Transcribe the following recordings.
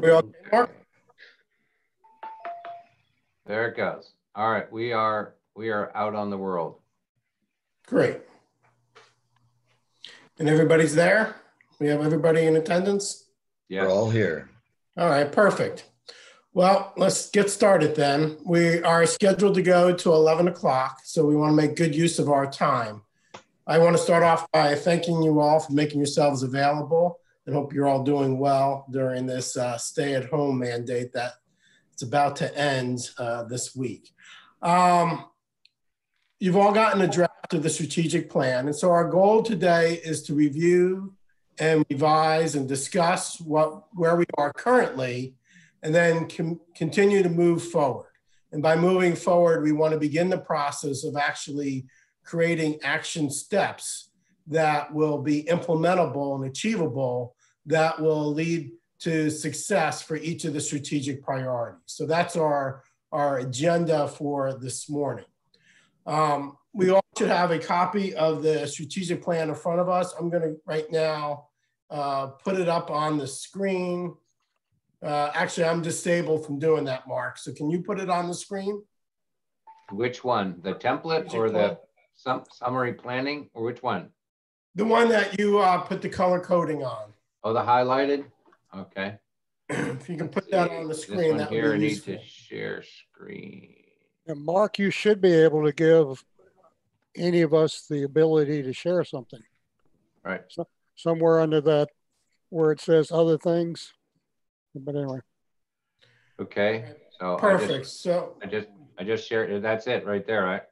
We all, Mark? There it goes. All right, we are out on the world. Great. And everybody's there? We have everybody in attendance? Yes. We're all here. All right, perfect. Well, let's get started then. We are scheduled to go to 11 o'clock, so we want to make good use of our time. I want to start off by thanking you all for making yourselves available and hope you're all doing well during this stay-at-home mandate that it's about to end this week. You've all gotten a draft of the strategic plan, and so our goal today is to review and revise and discuss where we are currently, and then continue to move forward. And by moving forward, we want to begin the process of actually creating action steps that will be implementable and achievable that will lead to success for each of the strategic priorities. So that's our agenda for this morning. We all should have a copy of the strategic plan in front of us. I'm going to right now put it up on the screen. Actually, I'm disabled from doing that, Mark. So can you put it on the screen? Which one? The template or the summary planning, or which one? The one that you put the color coding on. Oh, the highlighted? Okay. If you can put that on the screen, that would be here, I need useful. to share screen. And Mark, you should be able to give any of us the ability to share something. Right. So, somewhere under that where it says other things. But anyway. Okay. So Perfect. I just shared it. That's it right there, right?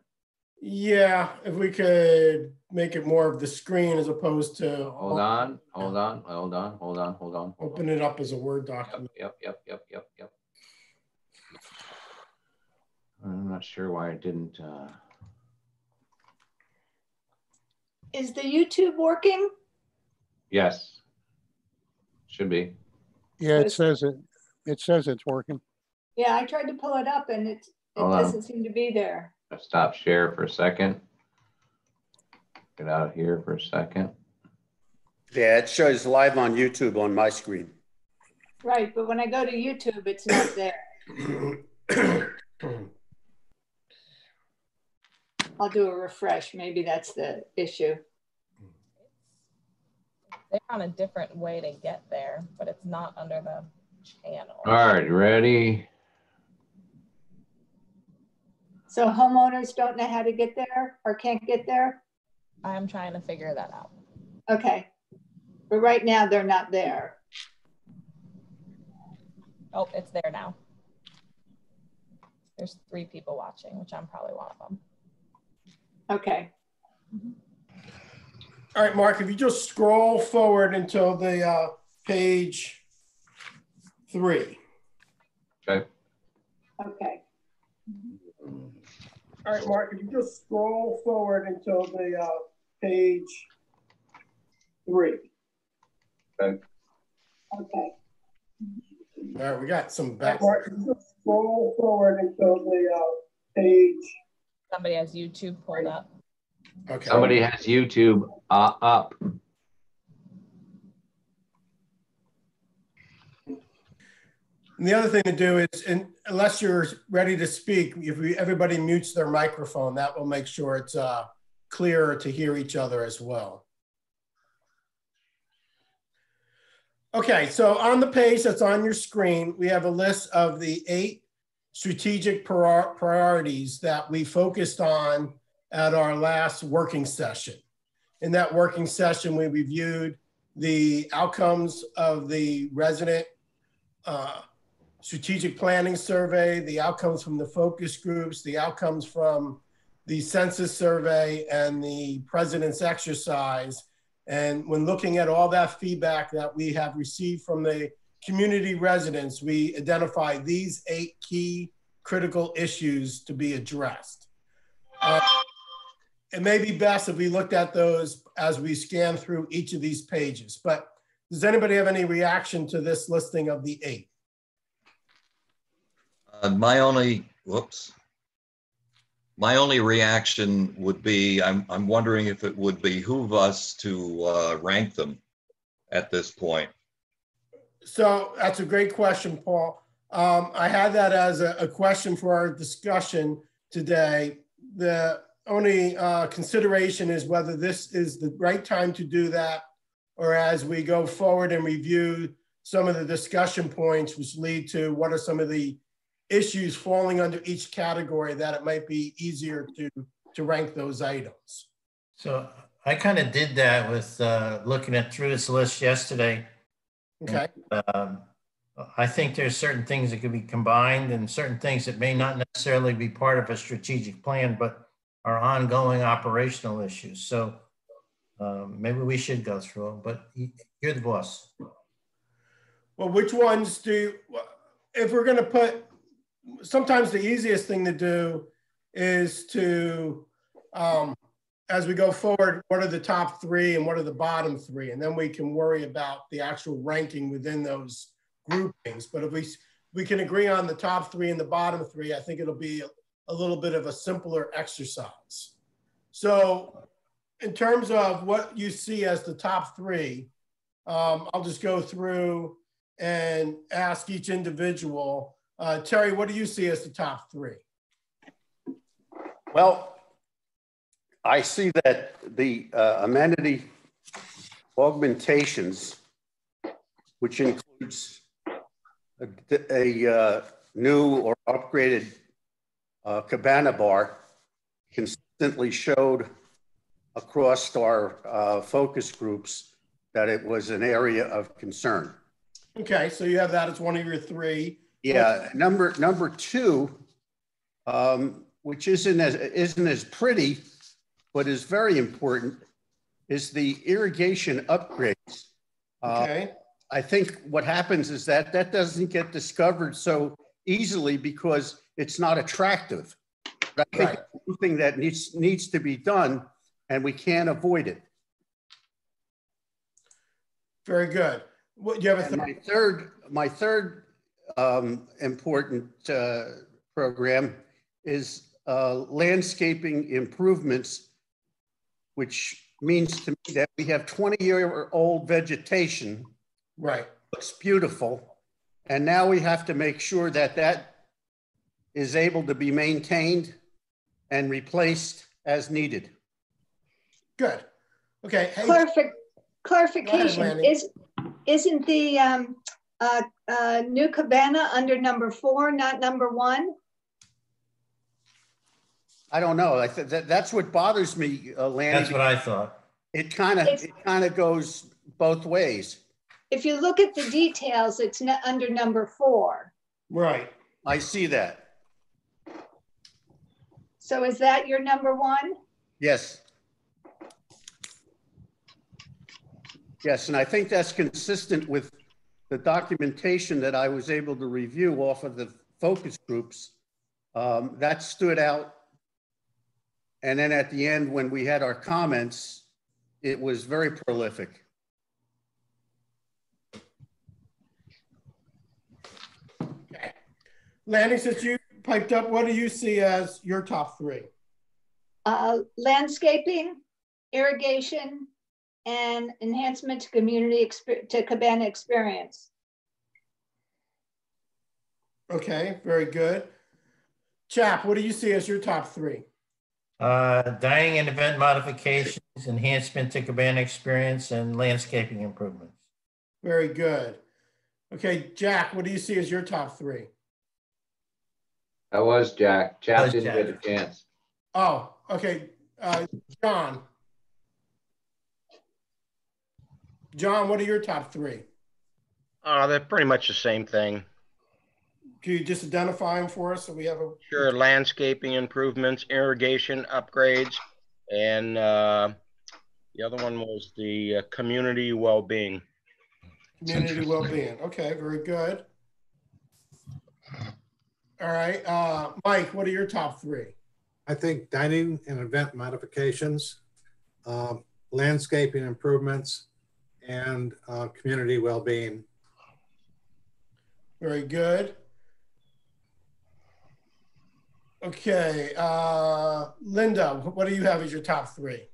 Yeah, if we could make it more of the screen as opposed to Hold on. open it up as a Word document. Yep. I'm not sure why it didn't. Is the YouTube working? Yes. Should be. Yeah, it says it's working. Yeah, I tried to pull it up and it doesn't seem to be there. Stop share for a second. Get out of here for a second. Yeah, it shows live on YouTube on my screen. Right, but when I go to YouTube, it's not there. I'll do a refresh. Maybe that's the issue. They're on a different way to get there, but it's not under the channel. All right, ready? So homeowners don't know how to get there or can't get there? I'm trying to figure that out. Okay. But right now they're not there. Oh, it's there now. There's 3 people watching, which I'm probably one of them. Okay. All right, Mark, if you just scroll forward until the page 3. Okay. Okay. All right, Mark, if you just scroll forward until the page 3. Okay. Okay. All right, we got some back. Mark, if you just scroll forward until the page. Somebody has YouTube pulled up. Okay. Somebody has YouTube up. And the other thing to do is, unless you're ready to speak, if everybody mutes their microphone, that will make sure it's clearer to hear each other as well. Okay, so on the page that's on your screen, we have a list of the 8 strategic priorities that we focused on at our last working session. In that working session, we reviewed the outcomes of the resident strategic planning survey, the outcomes from the focus groups, the outcomes from the census survey, and the president's exercise. And when looking at all that feedback that we have received from the community residents, we identify these 8 key critical issues to be addressed. It may be best if we looked at those as we scan through each of these pages, but does anybody have any reaction to this listing of the 8? My only reaction would be, I'm wondering if it would behoove us to rank them at this point. So that's a great question, Paul. I had that as a question for our discussion today. The only consideration is whether this is the right time to do that, or as we go forward and review some of the discussion points which lead to what are some of the issues falling under each category, that it might be easier to rank those items. So I kind of did that with looking through this list yesterday. Okay. I think there's certain things that could be combined and certain things that may not necessarily be part of a strategic plan, but are ongoing operational issues. So maybe we should go through them, but you're the boss. Well, which ones if we're going to put, sometimes the easiest thing to do is to, as we go forward, what are the top three and what are the bottom three? And then we can worry about the actual ranking within those groupings. But if we can agree on the top three and the bottom three, I think it'll be a little bit of a simpler exercise. So in terms of what you see as the top three, I'll just go through and ask each individual. Terry, what do you see as the top three? Well, I see that the amenity augmentations, which includes a new or upgraded cabana bar, consistently showed across our focus groups that it was an area of concern. Okay, so you have that as one of your three. Yeah, number two, which isn't as pretty, but is very important, is the irrigation upgrades. Okay. I think what happens is that doesn't get discovered so easily because it's not attractive. But I think Right. it's something that needs to be done, and we can't avoid it. Very good. What you have a And my third important program is landscaping improvements, which means to me that we have 20-year-old vegetation. right. Looks beautiful. And now we have to make sure that that is able to be maintained and replaced as needed. Good. Okay. Hey, Clarification, Lanny. isn't the new cabana under number 4, not number 1? I don't know. That's what bothers me, Lanny. That's what I thought. It kind of goes both ways. If you look at the details, it's not under number 4. Right. I see that. So is that your number 1? Yes. Yes, and I think that's consistent with the documentation that I was able to review off of the focus groups. That stood out. And then at the end, when we had our comments, it was very prolific. Okay. Lanny, since you piped up, what do you see as your top three? Landscaping, irrigation, and enhancement to cabana experience. Okay, very good. Chap, what do you see as your top three? Dining and event modifications, enhancement to cabana experience, and landscaping improvements. Very good. Okay, Jack, what do you see as your top three? That was Jack. That Chap was didn't Jack. get a chance. Oh, okay. John. John, what are your top three? They're pretty much the same thing. Can you just identify them for us so we have a Sure, landscaping improvements, irrigation upgrades, and the other one was the community well-being. community well-being? Okay, very good. All right, Mike, what are your top three? I think dining and event modifications, landscaping improvements, and community well-being. Very good. Okay, Linda, what do you have as your top three?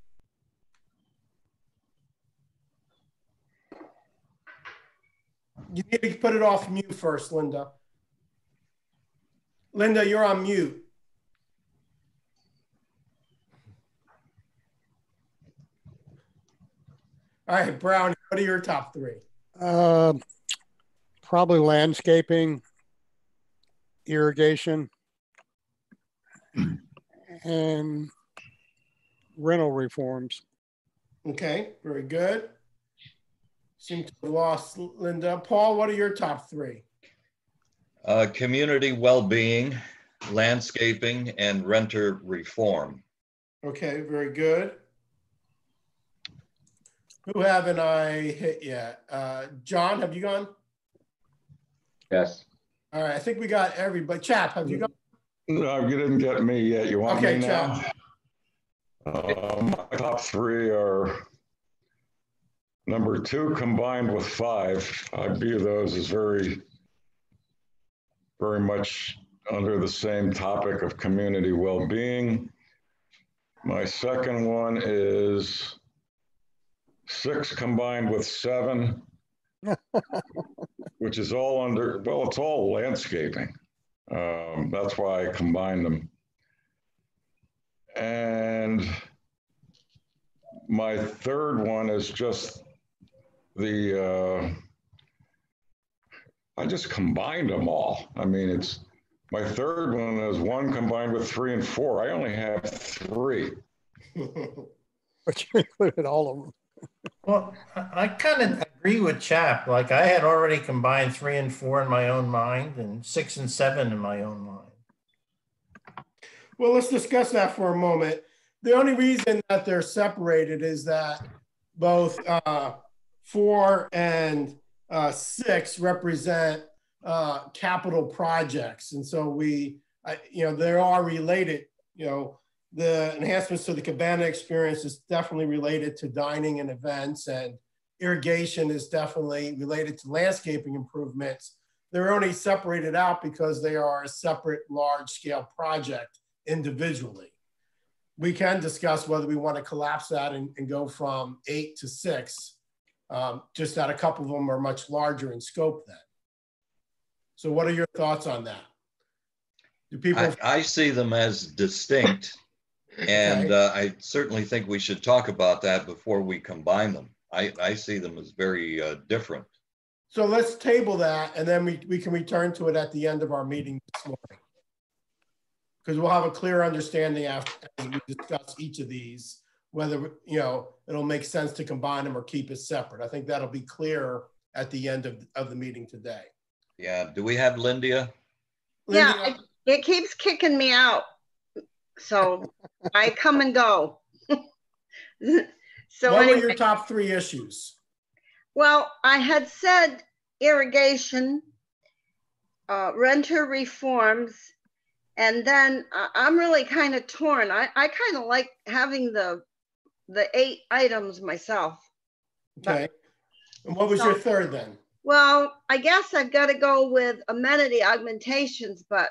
You need to put it off mute first, Linda. Linda, you're on mute. All right, Brown, what are your top three? Probably landscaping, irrigation, and rental reforms. Okay, very good. Seem to have lost Linda. Paul, what are your top three? Community well-being, landscaping, and renter reform. Okay, very good. Who haven't I hit yet? John, have you gone? Yes. All right, I think we got everybody. Chap, have you gone? No, you didn't get me yet. You want Okay, me now? Chap. My top three are number 2 combined with 5. I view those as very much under the same topic of community well-being. My second one is 6 combined with 7, which is all under, well, it's all landscaping. That's why I combined them. And my third one is just I just combined them all. I mean, it's, my third one is 1 combined with 3 and 4. I only have 3. But you included all of them. Well, I kind of agree with Chap. Like I had already combined 3 and 4 in my own mind and 6 and 7 in my own mind. Well, let's discuss that for a moment. The only reason that they're separated is that both 4 and 6 represent capital projects. And so they are related. The enhancements to the Cabana experience is definitely related to dining and events, and irrigation is definitely related to landscaping improvements. They're only separated out because they are a separate large-scale project individually. We can discuss whether we want to collapse that and go from 8 to 6, just that a couple of them are much larger in scope then. So what are your thoughts on that? Do people? I see them as distinct. And I certainly think we should talk about that before we combine them. I see them as very different. So let's table that, and then we can return to it at the end of our meeting this morning. Because we'll have a clear understanding after we discuss each of these, whether it'll make sense to combine them or keep it separate. I think that'll be clear at the end of the meeting today. Yeah, do we have Linda? Yeah, it keeps kicking me out. So I come and go. So what were your top 3 issues? Well, I had said irrigation, renter reforms, and then I'm really kind of torn. I kind of like having the 8 items myself. Okay. And what was your third then? Well, I guess I've got to go with amenity augmentations, but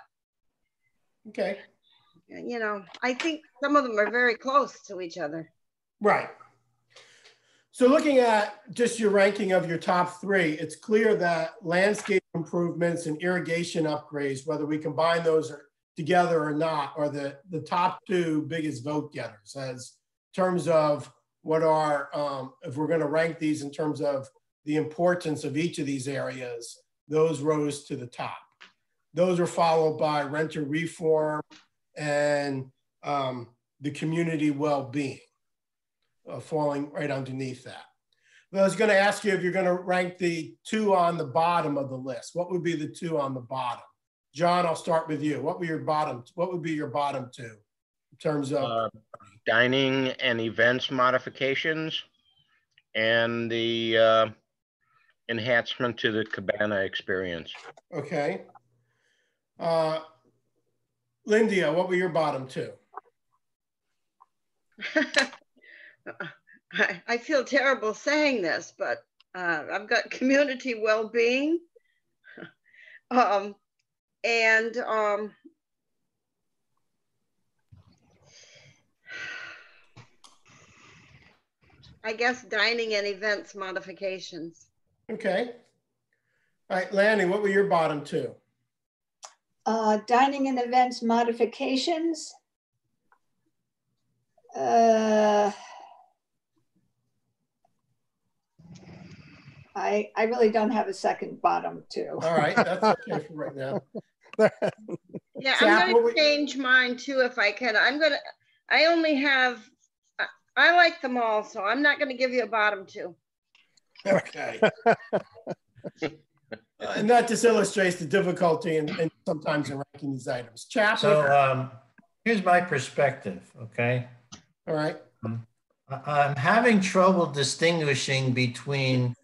okay. I think some of them are very close to each other. Right. So looking at just your ranking of your top 3, it's clear that landscape improvements and irrigation upgrades, whether we combine those together or not, are the top 2 biggest vote getters as terms of what are, if we're going to rank these in terms of the importance of each of these areas, those rose to the top. Those are followed by renter reform and the community well-being, falling right underneath that. But I was going to ask you if you're going to rank the 2 on the bottom of the list. What would be the 2 on the bottom? John, I'll start with you. What would be your bottom 2 in terms of dining and events modifications and the enhancement to the Cabana experience? Okay. Linda, what were your bottom 2? I feel terrible saying this, but I've got community well-being, and I guess dining and events modifications. Okay. All right, Lanny, what were your bottom two? Dining and events modifications. I really don't have a second bottom two. All right, that's okay for right now. Yeah, Jack, I'm gonna change mine too if I can. I only have, I like them all, so I'm not gonna give you a bottom two. Okay. And that just illustrates the difficulty and sometimes in ranking these items. Chap. So here's my perspective, okay? All right. I'm having trouble distinguishing between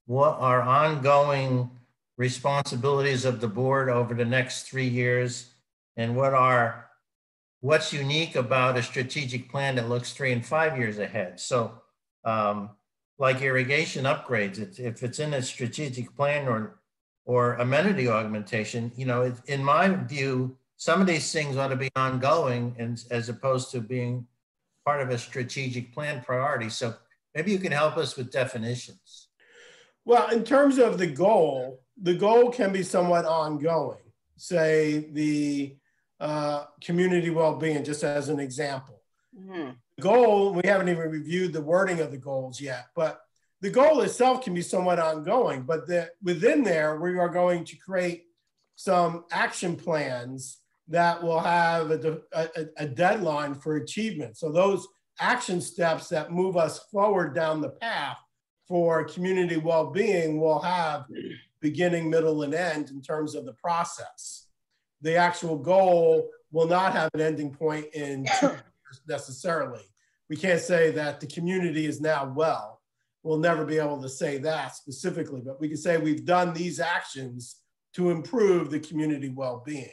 what are ongoing responsibilities of the board over the next 3 years and what's unique about a strategic plan that looks 3 and 5 years ahead. So like irrigation upgrades, if it's in a strategic plan or amenity augmentation, you know, in my view, some of these things ought to be ongoing and as opposed to being part of a strategic plan priority. So maybe you can help us with definitions. Well, in terms of the goal can be somewhat ongoing. Say the community well-being, just as an example. Mm-hmm. The goal, we haven't even reviewed the wording of the goals yet, but the goal itself can be somewhat ongoing, but within there, we are going to create some action plans that will have a deadline for achievement. So those action steps that move us forward down the path for community well-being will have beginning, middle, and end in terms of the process. The actual goal will not have an ending point in 2 years necessarily. We can't say that the community is now well. We'll never be able to say that specifically, but we can say we've done these actions to improve the community well-being.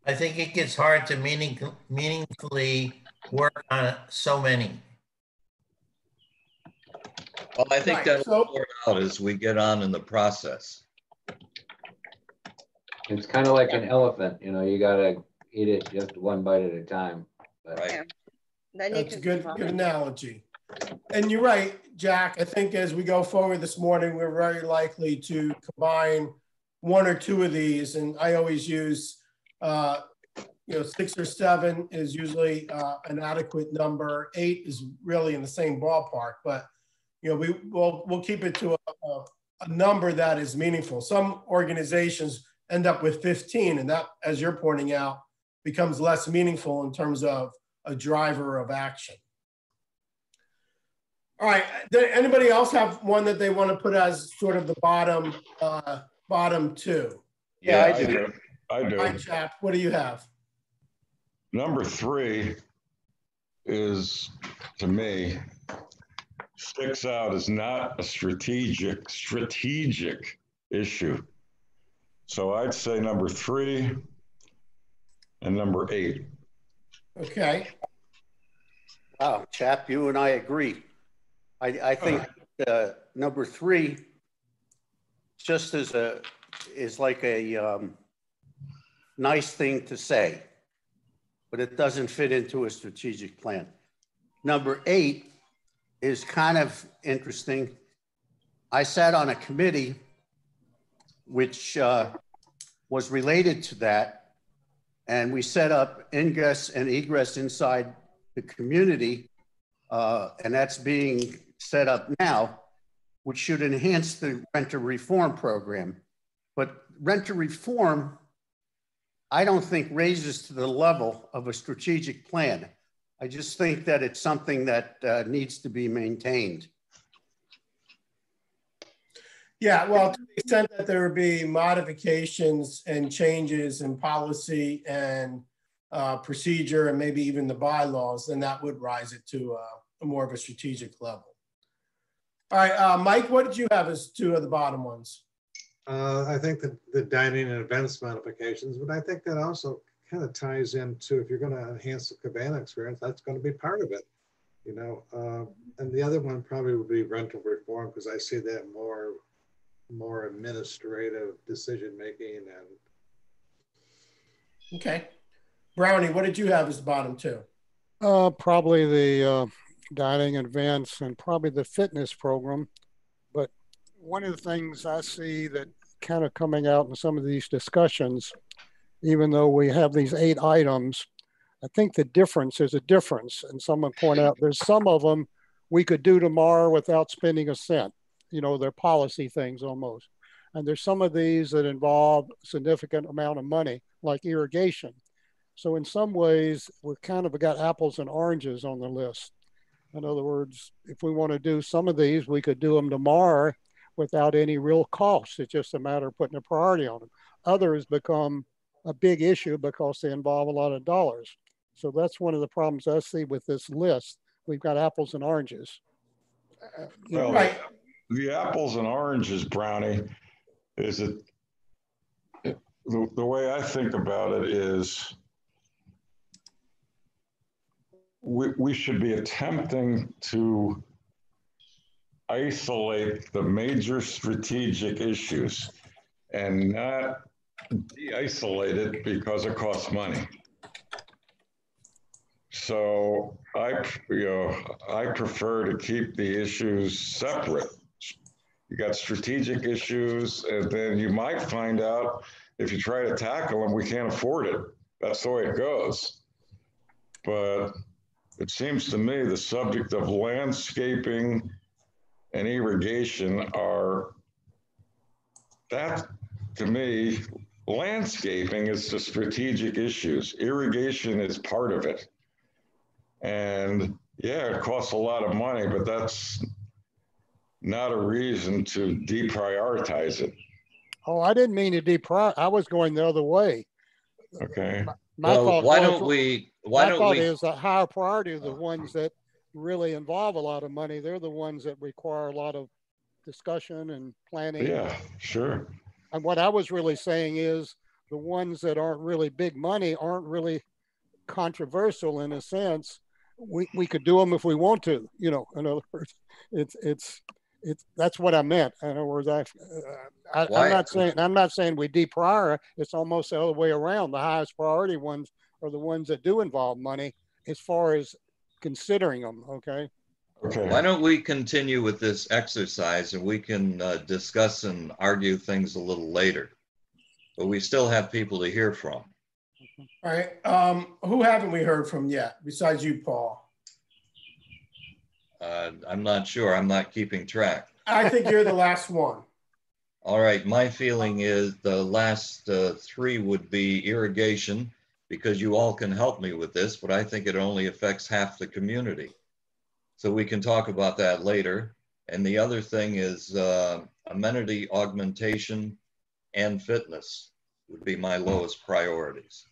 I think it gets hard to meaningfully work on so many. Well, I think that'll work out as we get on in the process. It's kind of like an elephant, you know, you gotta eat it just one bite at a time. But. Right. Yeah. That's a good analogy. And you're right, Jack. I think as we go forward this morning, we're very likely to combine 1 or 2 of these. And I always use, 6 or 7 is usually an adequate number. 8 is really in the same ballpark, but you know, we'll keep it to a number that is meaningful. Some organizations end up with 15, and that, as you're pointing out, becomes less meaningful in terms of a driver of action. All right, anybody else have one that they want to put as sort of the bottom 2? Yeah, I do. I do. All right, Chap, what do you have? Number 3 is, to me, sticks out as not a strategic issue. So I'd say number 3 and number 8. Okay. Wow, Chap, you and I agree. I think number 3 just is like a nice thing to say, but it doesn't fit into a strategic plan. Number 8 is kind of interesting. I sat on a committee which was related to that, and we set up ingress and egress inside the community, and that's being set up now, which should enhance the renter reform program. But renter reform, I don't think raises to the level of a strategic plan. I just think that it's something that needs to be maintained. Yeah, well, to the extent that there would be modifications and changes in policy and procedure and maybe even the bylaws, then that would rise it to a more of a strategic level. All right, Mike, what did you have as 2 of the bottom ones? I think that the dining and events modifications, but I think that also kind of ties into, if you're going to enhance the cabana experience, that's going to be part of it, you know. And the other one probably would be rental reform, because I see that more administrative decision making. And okay, Brownie, what did you have as the bottom 2? Probably the dining and events, and probably the fitness program. But one of the things I see that kind of coming out in some of these discussions, even though we have these 8 items, I think the difference is a difference. And someone pointed out there's some of them we could do tomorrow without spending a cent. You know, they're policy things almost. And there's some of these that involve a significant amount of money, like irrigation. So in some ways, we've kind of got apples and oranges on the list. In other words, if we want to do some of these, we could do them tomorrow without any real cost. It's just a matter of putting a priority on them. Others become a big issue because they involve a lot of dollars. So that's one of the problems I see with this list. We've got apples and oranges. Well, right. The apples and oranges, Brownie, is it the way I think about it is we should be attempting to isolate the major strategic issues and not de-isolate it because it costs money. So I prefer to keep the issues separate. You got strategic issues, and then you might find out if you try to tackle them, we can't afford it. That's the way it goes. But it seems to me the subject of landscaping and irrigation are, that to me, landscaping is the strategic issues. Irrigation is part of it. And yeah, it costs a lot of money, but that's not a reason to deprioritize it. Oh, I didn't mean to deprioritize. I was going the other way. Okay. My thought is a higher priority of the ones that really involve a lot of money. They're the ones that require a lot of discussion and planning. Yeah, sure. And what I was really saying is the ones that aren't really big money aren't really controversial in a sense. We could do them if we want to, you know. In other words, it's that's what I meant. In other words, I'm not saying we deprioritize. It's almost the other way around. The highest priority ones are the ones that do involve money, as far as considering them. Okay. Okay. Why don't we continue with this exercise and we can discuss and argue things a little later, but we still have people to hear from. All right. Who haven't we heard from yet besides you, Paul? I'm not sure. I'm not keeping track. I think you're the last one. All right. My feeling is the last 3 would be irrigation, because you all can help me with this, but I think it only affects half the community. So we can talk about that later. And the other thing is amenity augmentation and fitness would be my lowest priorities.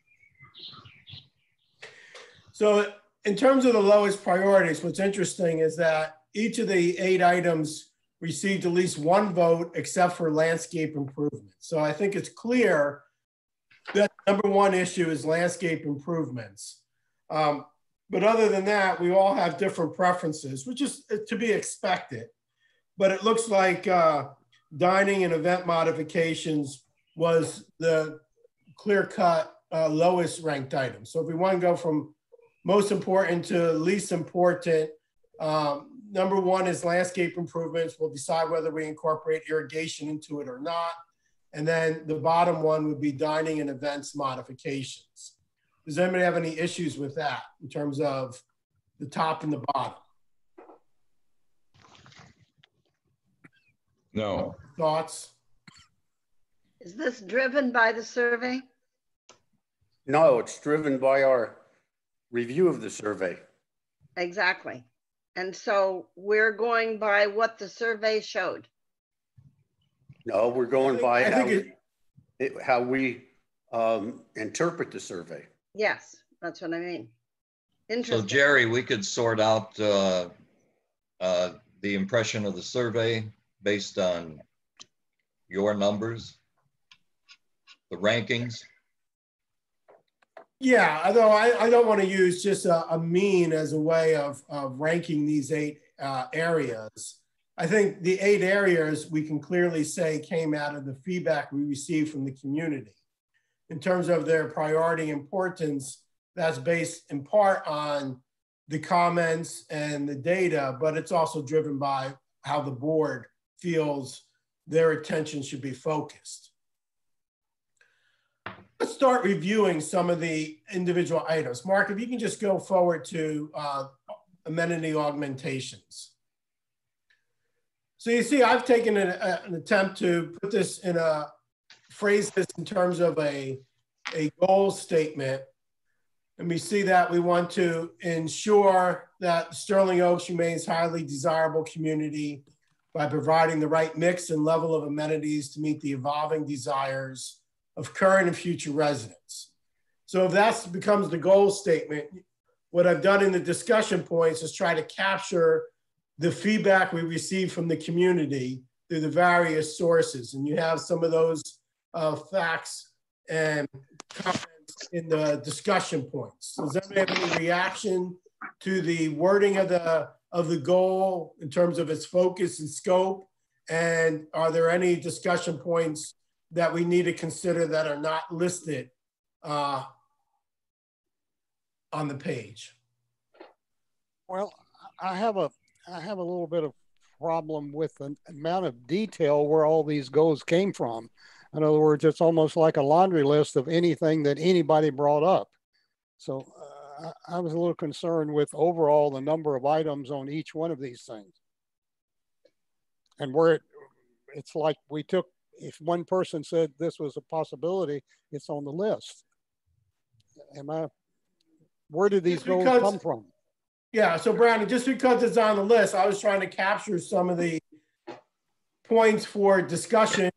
So in terms of the lowest priorities, what's interesting is that each of the 8 items received at least 1 vote except for landscape improvement. So I think it's clear that number 1 issue is landscape improvements. But other than that, we all have different preferences, which is to be expected. But it looks like dining and event modifications was the clear-cut lowest ranked item. So if we want to go from most important to least important, number 1 is landscape improvements. We'll decide whether we incorporate irrigation into it or not. And then the bottom one would be dining and events modifications. Does anybody have any issues with that in terms of the top and the bottom? No. Thoughts? Is this driven by the survey? No, it's driven by our review of the survey. Exactly. And so we're going by what the survey showed. No, we're going by how we interpret the survey. Yes, that's what I mean. So Jerry, we could sort out the impression of the survey based on your numbers, the rankings. Yeah, although I don't want to use just a mean as a way of ranking these 8 areas. I think the 8 areas we can clearly say came out of the feedback we received from the community. In terms of their priority importance, that's based in part on the comments and the data, but it's also driven by how the board feels their attention should be focused. Let's start reviewing some of the individual items. Mark, if you can just go forward to amenity augmentations. So you see, I've taken an attempt to put this in a, phrase this in terms of a goal statement. And we see that we want to ensure that Sterling Oaks remains highly desirable community by providing the right mix and level of amenities to meet the evolving desires of current and future residents. So if that becomes the goal statement, what I've done in the discussion points is try to capture the feedback we receive from the community through the various sources. And you have some of those facts and comments in the discussion points. Does anybody have any reaction to the wording of the goal in terms of its focus and scope? And are there any discussion points that we need to consider that are not listed on the page? Well, I have a little bit of problem with the amount of detail where all these goals came from. In other words, it's almost like a laundry list of anything that anybody brought up. So I was a little concerned with overall the number of items on each one of these things. And where it's like we took, if one person said this was a possibility, it's on the list. Where did these goals come from? Yeah, so Brandon, just because it's on the list, I was trying to capture some of the points for discussion.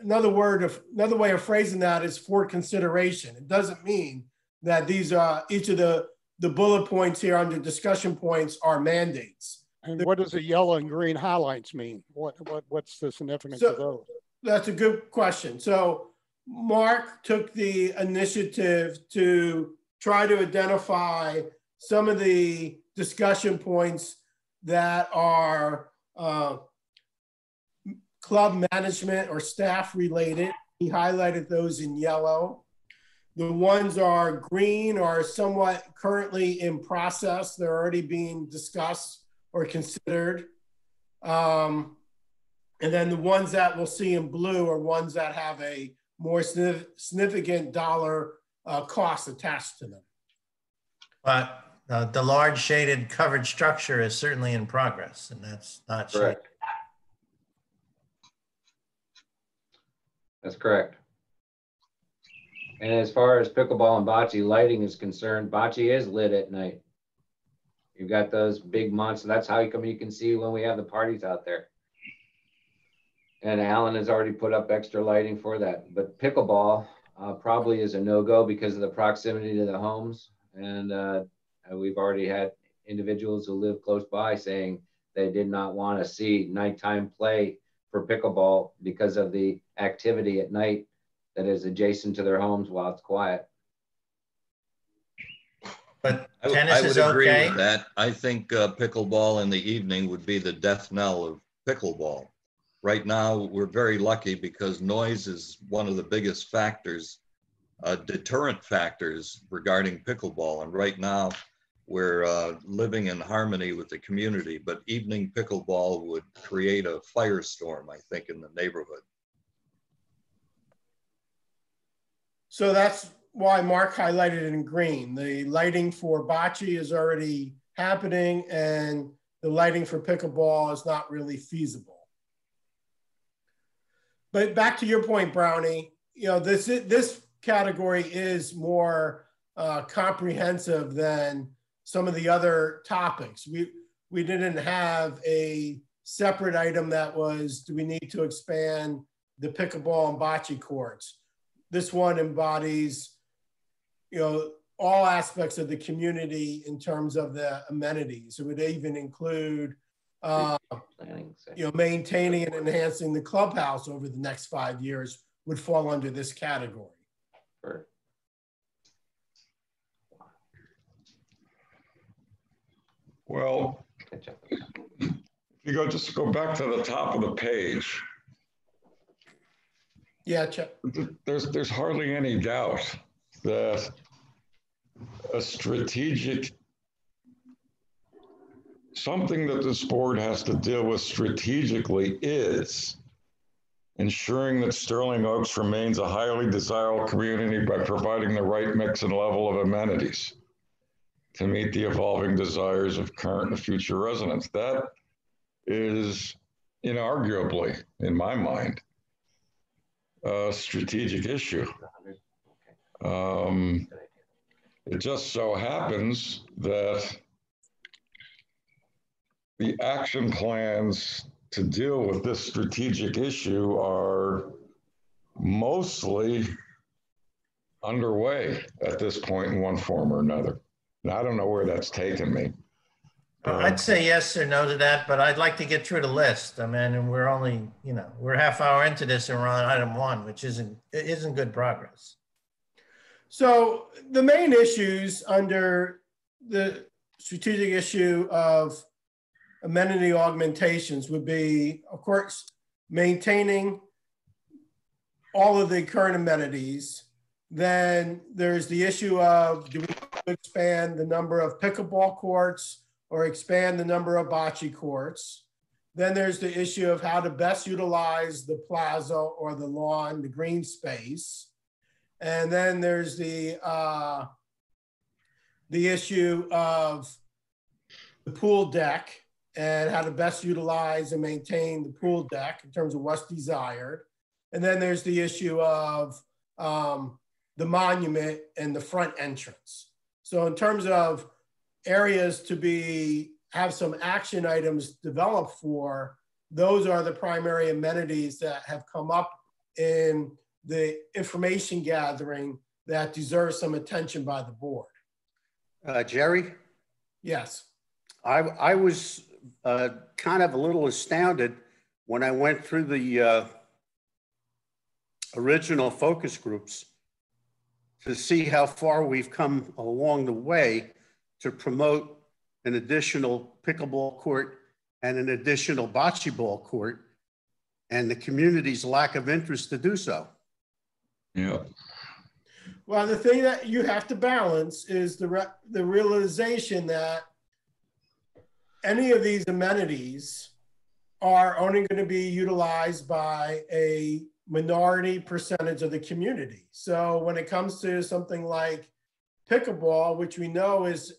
Another way of phrasing that is for consideration. It doesn't mean that these are each of the bullet points here under discussion points are mandates. And what does the yellow and green highlights mean? What's the significance of those? That's a good question. So Mark took the initiative to try to identify some of the discussion points that are club management or staff related. He highlighted those in yellow. The ones are green are somewhat currently in process. They're already being discussed or considered. And then the ones that we'll see in blue are ones that have a more significant dollar cost attached to them. But the large shaded covered structure is certainly in progress, and that's not shaded. That's correct. And as far as pickleball and bocce lighting is concerned, bocce is lit at night. You've got those big monsters. That's how you can see when we have the parties out there. And Alan has already put up extra lighting for that. But pickleball probably is a no-go because of the proximity to the homes. And we've already had individuals who live close by saying they did not want to see nighttime play for pickleball because of the activity at night that is adjacent to their homes while it's quiet. But I would agree with that. I think pickleball in the evening would be the death knell of pickleball. Right now, we're very lucky because noise is one of the biggest factors, deterrent factors regarding pickleball. And right now, we're living in harmony with the community, but evening pickleball would create a firestorm, I think, in the neighborhood. So that's why Mark highlighted it in green. The lighting for bocce is already happening and the lighting for pickleball is not really feasible. But back to your point, Brownie, this category is more comprehensive than some of the other topics. We didn't have a separate item that was, do we need to expand the pickleball and bocce courts? This one embodies, all aspects of the community in terms of the amenities. It would even include, maintaining and enhancing the clubhouse over the next 5 years would fall under this category. Sure. Well, if you just go back to the top of the page. Yeah, Chuck. There's hardly any doubt that a strategic something that this board has to deal with strategically is ensuring that Sterling Oaks remains a highly desirable community by providing the right mix and level of amenities to meet the evolving desires of current and future residents. That is inarguably, in my mind, a strategic issue. It just so happens that the action plans to deal with this strategic issue are mostly underway at this point in one form or another. And I don't know where that's taken me. I'd say yes or no to that, but I'd like to get through the list. I mean, and we're only, we're a half hour into this and we're on item 1, which isn't good progress. So the main issues under the strategic issue of amenity augmentations would be, of course, maintaining all of the current amenities. Then there's the issue of, do we expand the number of pickleball courts or expand the number of bocce courts? Then there's the issue of how to best utilize the plaza or the lawn, the green space. And then there's the issue of the pool deck and how to best utilize and maintain the pool deck in terms of what's desired. And then there's the issue of the monument and the front entrance. So in terms of areas to have some action items developed for, those are the primary amenities that have come up in the information gathering that deserves some attention by the board. Jerry? Yes. I was kind of a little astounded when I went through the original focus groups to see how far we've come along the way to promote an additional pickleball court and an additional bocce ball court, and the community's lack of interest to do so. Yeah. Well, the thing that you have to balance is the realization that any of these amenities are only going to be utilized by a minority percentage of the community. So when it comes to something like pickleball, which we know is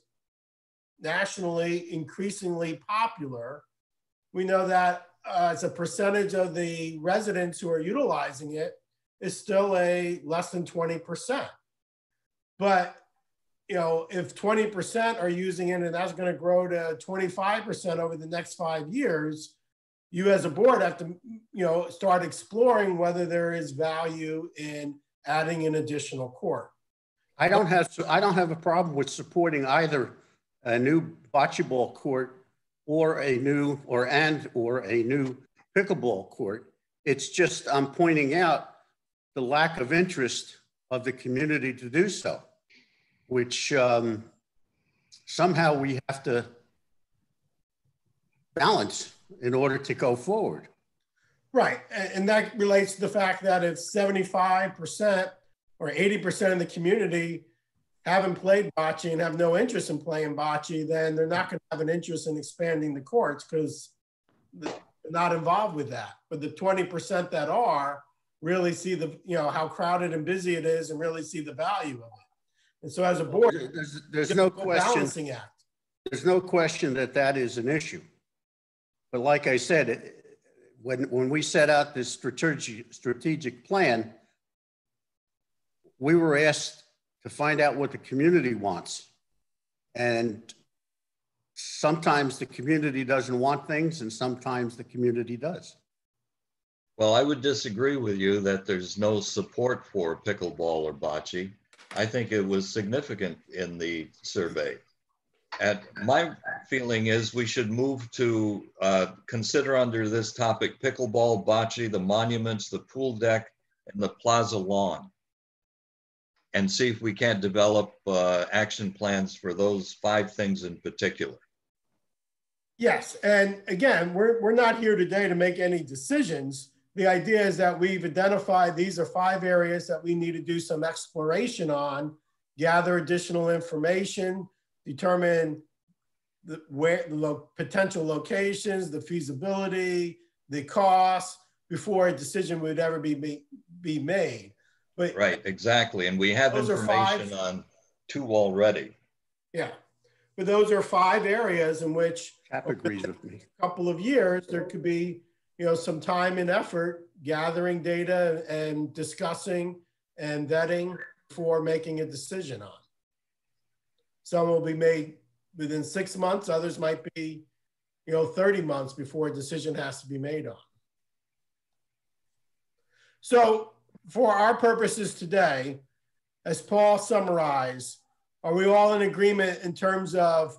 nationally increasingly popular, we know that as a percentage of the residents who are utilizing it is still a less than 20%. But if 20% are using it and that's going to grow to 25% over the next 5 years, you as a board have to, start exploring whether there is value in adding an additional court. I don't have a problem with supporting either a new bocce ball court or a new pickleball court. It's just I'm pointing out the lack of interest of the community to do so, which somehow we have to balance in order to go forward. Right, and that relates to the fact that if 75% or 80% of the community haven't played bocce and have no interest in playing bocce, then they're not going to have an interest in expanding the courts because they're not involved with that. But the 20% that are really see how crowded and busy it is and really see the value of it. And so as a board, there's no question, balancing act. There's no question that is an issue. But like I said, when we set out this strategic plan, we were asked to find out what the community wants. And sometimes the community doesn't want things and sometimes the community does. Well, I would disagree with you that there's no support for pickleball or bocce. I think it was significant in the survey. And my feeling is we should move to consider under this topic pickleball, bocce, the monuments, the pool deck, and the plaza lawn, and see if we can't develop action plans for those 5 things in particular. Yes, and again, we're not here today to make any decisions. The idea is that we've identified these are 5 areas that we need to do some exploration on, gather additional information, determine potential locations, the feasibility, the costs before a decision would ever be made. But right, exactly. And we have information on 2 already. Yeah, but those are 5 areas in which Cap agrees with me. A couple of years there could be, you know, some time and effort gathering data and discussing and vetting before making a decision on. Some will be made within 6 months, others might be, you know, 30 months before a decision has to be made on. So for our purposes today, as Paul summarized, are we all in agreement in terms of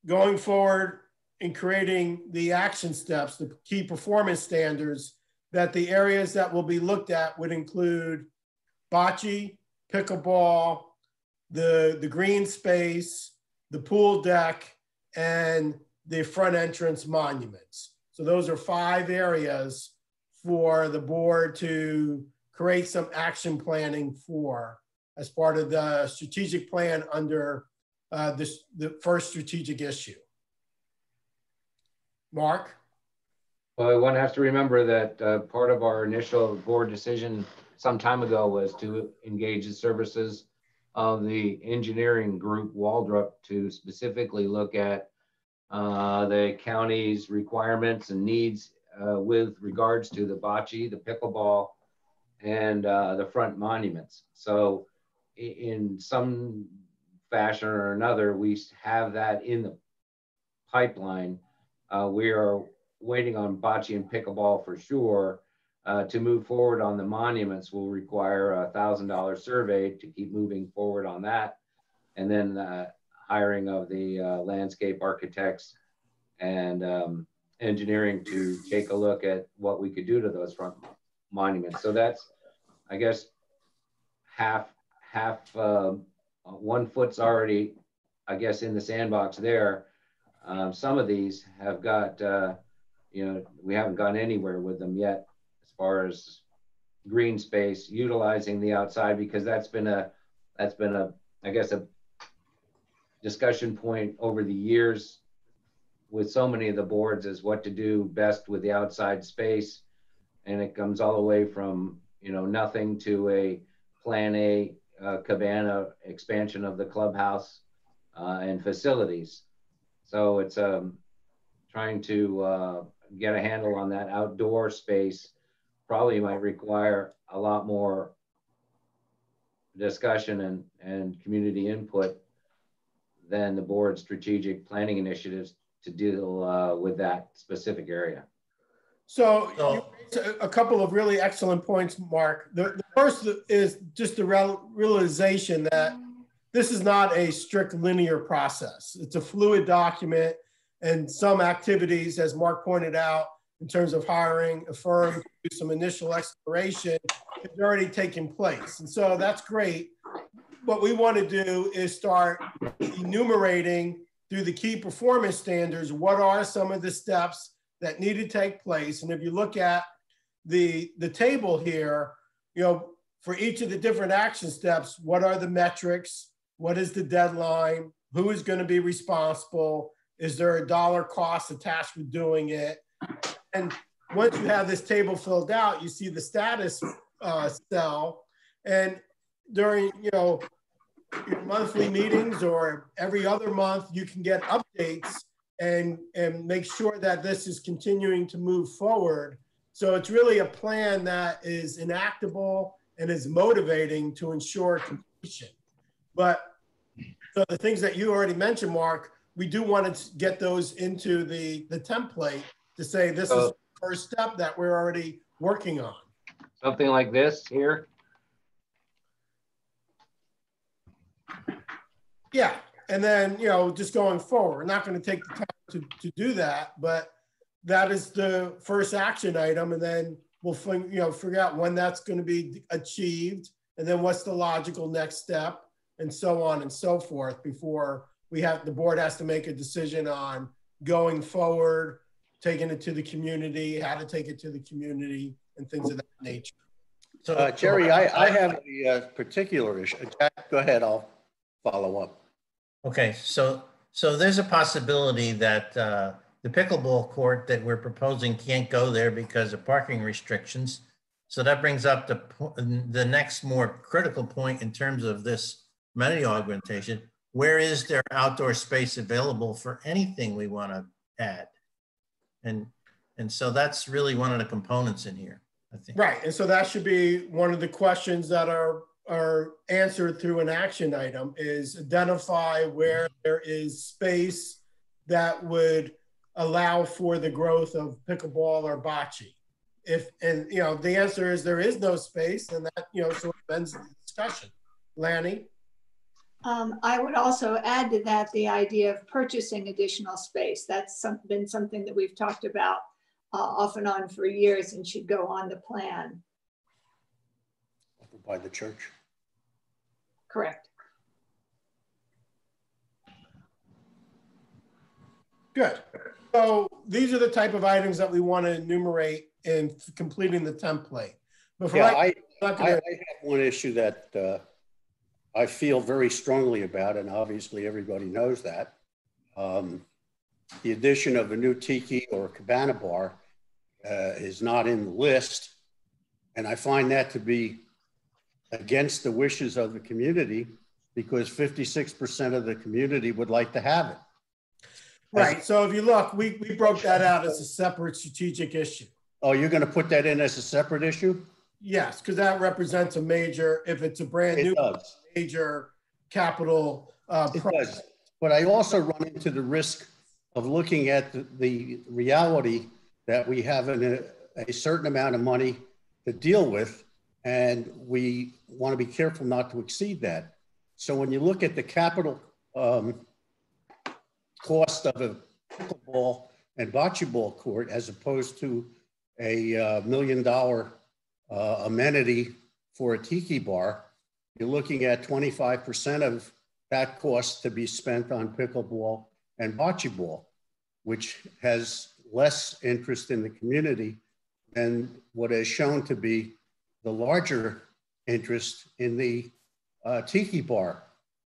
going forward and creating the action steps, the key performance standards, that the areas that will be looked at would include bocce, pickleball, the green space, the pool deck, and the front entrance monuments? So those are 5 areas for the board to create some action planning for as part of the strategic plan under the first strategic issue. Mark? Well, one has to remember that part of our initial board decision some time ago was to engage the services of the engineering group, Waldrop, to specifically look at the county's requirements and needs with regards to the bocce, the pickleball, and the front monuments. So in some fashion or another, we have that in the pipeline. We are waiting on bocce and pickleball for sure. To move forward on the monuments will require a $1,000 survey to keep moving forward on that. And then hiring of the landscape architects and engineering to take a look at what we could do to those front monuments. So that's, I guess, half 1 foot's already, I guess, in the sandbox there. Some of these have got, you know, we haven't gone anywhere with them yet as far as green space, utilizing the outside, because that's been a, I guess, a discussion point over the years with so many of the boards, is what to do best with the outside space. And it comes all the way from, you know, nothing to a plan A cabana expansion of the clubhouse and facilities. So it's trying to get a handle on that outdoor space probably might require a lot more discussion and community input than the board's strategic planning initiatives to deal with that specific area. So you raised a couple of really excellent points, Mark. The first is just the realization that this is not a strict linear process. It's a fluid document, and some activities, as Mark pointed out, in terms of hiring a firm to do some initial exploration, has already taken place. And so that's great. What we want to do is start enumerating through the key performance standards, what are some of the steps that need to take place. And if you look at the table here, you know, for each of the different action steps, what are the metrics? What is the deadline? Who is going to be responsible? Is there a dollar cost attached with doing it? And once you have this table filled out, you see the status cell. And during, you know, your monthly meetings or every other month, you can get updates and make sure that this is continuing to move forward. So it's really a plan that is enactable and is motivating to ensure completion. But so the things that you already mentioned, Mark, we do want to get those into the template to say this is the first step that we're already working on. Something like this here? Yeah, and then, you know, just going forward, we're not going to take the time to do that, but that is the first action item, and then we'll figure out when that's going to be achieved, and then what's the logical next step, and so on and so forth before the board has to make a decision on going forward, taking it to the community, how to take it to the community, and things of that nature. So, Jerry, I have a particular issue. Jack, go ahead. I'll follow up. Okay, so So there's a possibility that the pickleball court that we're proposing can't go there because of parking restrictions. So that brings up the next more critical point in terms of this amenity augmentation. Where is there outdoor space available for anything we want to add? And so that's really one of the components in here, I think. Right, and so that should be one of the questions that are answered through an action item, is identify where there is space that would allow for the growth of pickleball or bocce. And the answer is there is no space, and that, sort of ends the discussion. Lanny? I would also add to that the idea of purchasing additional space. That's been something that we've talked about off and on for years and should go on the plan. By the church. Correct. Good. So these are the type of items that we want to enumerate in completing the template. Before I have one issue that I feel very strongly about, and obviously everybody knows that. The addition of a new tiki or cabana bar is not in the list. And I find that to be against the wishes of the community, because 56% of the community would like to have it. Right. So if you look, we broke that out as a separate strategic issue. Oh, you're going to put that in as a separate issue? Yes, because that represents a major, if it's a brand new major capital project. But I also run into the risk of looking at the reality that we have a certain amount of money to deal with, and we want to be careful not to exceed that. So when you look at the capital cost of a pickleball and bocce ball court, as opposed to a $1 million amenity for a tiki bar, you're looking at 25% of that cost to be spent on pickleball and bocce ball, which has less interest in the community than what is shown to be the larger interest in the tiki bar.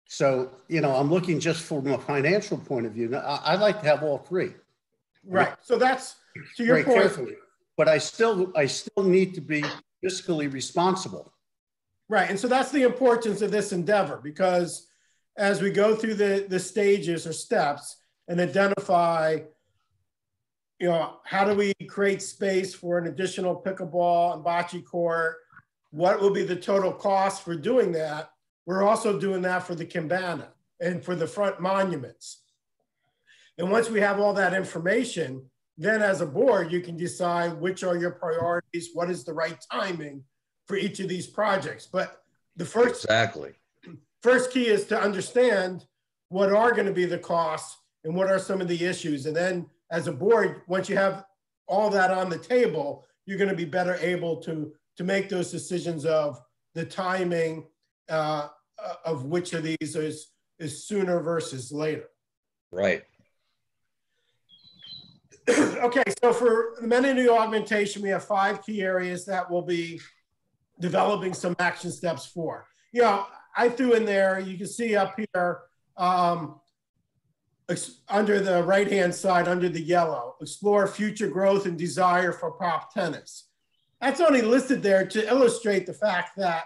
So, I'm looking just from a financial point of view. I'd like to have all three. Right. So that's to your point. Carefully. But I still need to be fiscally responsible. Right. And so that's the importance of this endeavor, because as we go through the stages or steps and identify, how do we create space for an additional pickleball and bocce court? What will be the total cost for doing that? We're also doing that for the cabana and for the front monuments. And once we have all that information, then as a board, you can decide which are your priorities, what is the right timing for each of these projects. But the first key is to understand what are going to be the costs and what are some of the issues. And then as a board, once you have all that on the table, you're going to be better able to make those decisions of the timing of which of these is sooner versus later. Right. Okay, so for amenity augmentation, we have 5 key areas that we'll be developing some action steps for. I threw in there, you can see up here, under the right-hand side, under the yellow, explore future growth and desire for prop tennis. That's only listed there to illustrate the fact that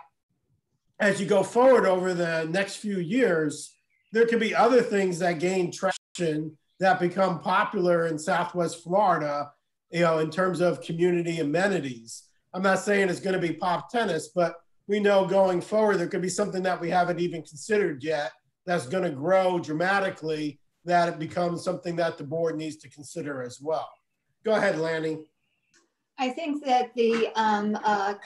as you go forward over the next few years, there could be other things that gain traction that become popular in Southwest Florida, in terms of community amenities. I'm not saying it's going to be pop tennis, but we know going forward, there could be something that we haven't even considered yet that's going to grow dramatically, that it becomes something that the board needs to consider as well. Go ahead, Lanny. I think that the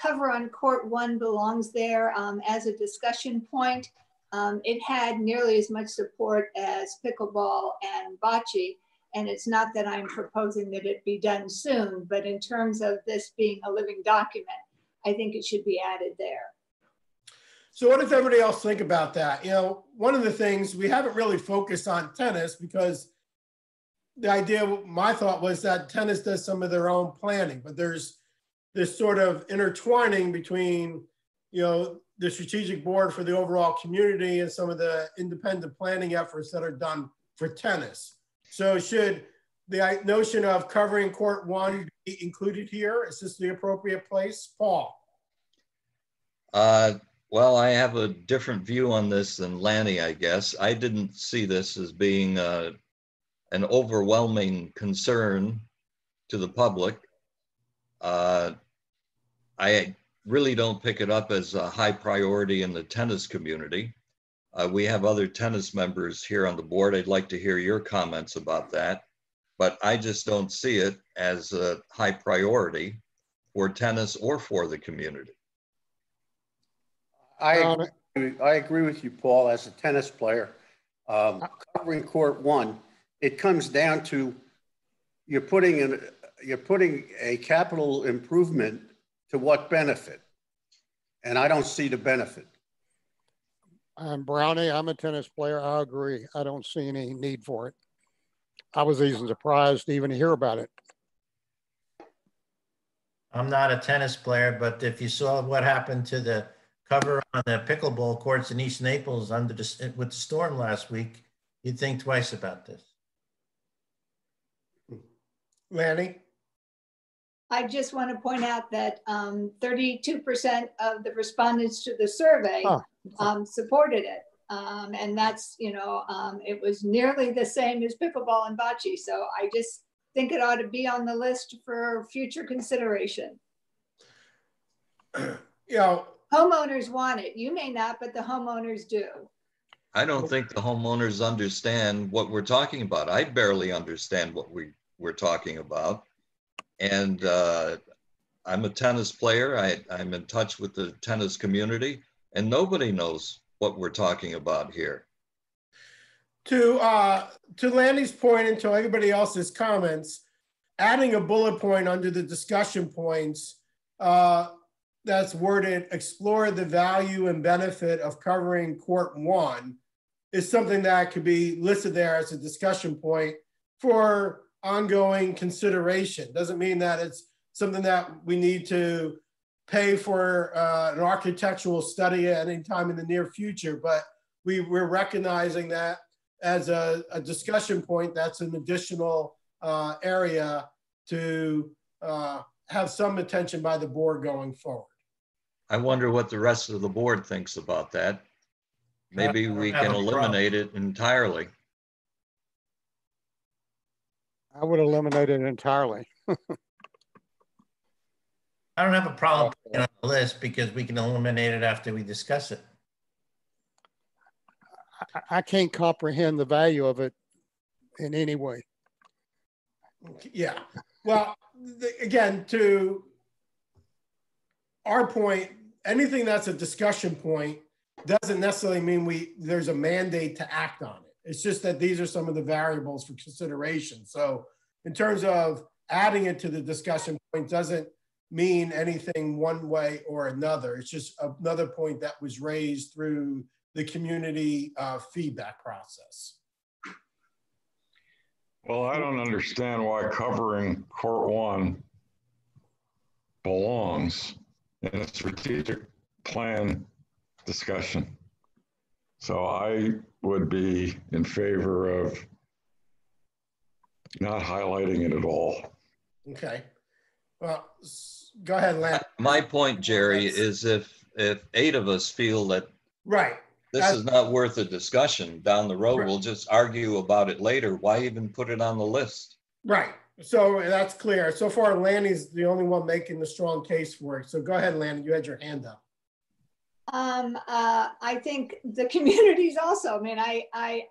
cover on Court 1 belongs there as a discussion point. It had nearly as much support as pickleball and bocce, and it's not that I'm proposing that it be done soon, but in terms of this being a living document, I think it should be added there. So what does everybody else think about that? One of the things, we haven't really focused on tennis because the idea, my thought was that tennis does some of their own planning, but there's this sort of intertwining between, the strategic board for the overall community and some of the independent planning efforts that are done for tennis. So should the notion of covering court 1 be included here? Is this the appropriate place? Paul? Well, I have a different view on this than Lanny, I guess. I didn't see this as being an overwhelming concern to the public. I really don't pick it up as a high priority in the tennis community. We have other tennis members here on the board. I'd like to hear your comments about that, but I just don't see it as a high priority for tennis or for the community. I agree with you, Paul, as a tennis player. Covering court 1, it comes down to you're putting a capital improvement to what benefit? And I don't see the benefit. Brownie, I'm a tennis player. I agree. I don't see any need for it. I was even surprised to even hear about it. I'm not a tennis player, but if you saw what happened to the cover on the pickleball courts in East Naples with the storm last week, you'd think twice about this. Lanny? I just want to point out that 32% of the respondents to the survey supported it. And that's, it was nearly the same as pickleball and bocce. So I just think it ought to be on the list for future consideration. Homeowners want it. You may not, but the homeowners do. I don't think the homeowners understand what we're talking about. I barely understand what we're talking about. And I'm a tennis player. I'm in touch with the tennis community, and nobody knows what we're talking about here. To Lanny's point and to everybody else's comments, adding a bullet point under the discussion points that's worded, explore the value and benefit of covering court 1 is something that could be listed there as a discussion point for ongoing consideration. Doesn't mean that it's something that we need to pay for an architectural study at any time in the near future, but we're recognizing that as a discussion point, that's an additional area to have some attention by the board going forward. I wonder what the rest of the board thinks about that. Maybe we can eliminate it entirely. I would eliminate it entirely. I don't have a problem putting it on the list because we can eliminate it after we discuss it. I can't comprehend the value of it in any way. Yeah. Well, again, to our point, anything that's a discussion point doesn't necessarily mean there's a mandate to act on it. It's just that these are some of the variables for consideration. So in terms of adding it to the discussion point doesn't mean anything one way or another. It's just another point that was raised through the community feedback process. Well, I don't understand why covering court 1 belongs in a strategic plan discussion. So I would be in favor of not highlighting it at all. Okay. Well, go ahead, Len. My point, Jerry, is if 8 of us feel that this is not worth a discussion down the road, we'll just argue about it later. Why even put it on the list? Right. So that's clear. So far, Lanny's the only one making the strong case for it. So go ahead, Lanny. You had your hand up. I think the communities also. I mean,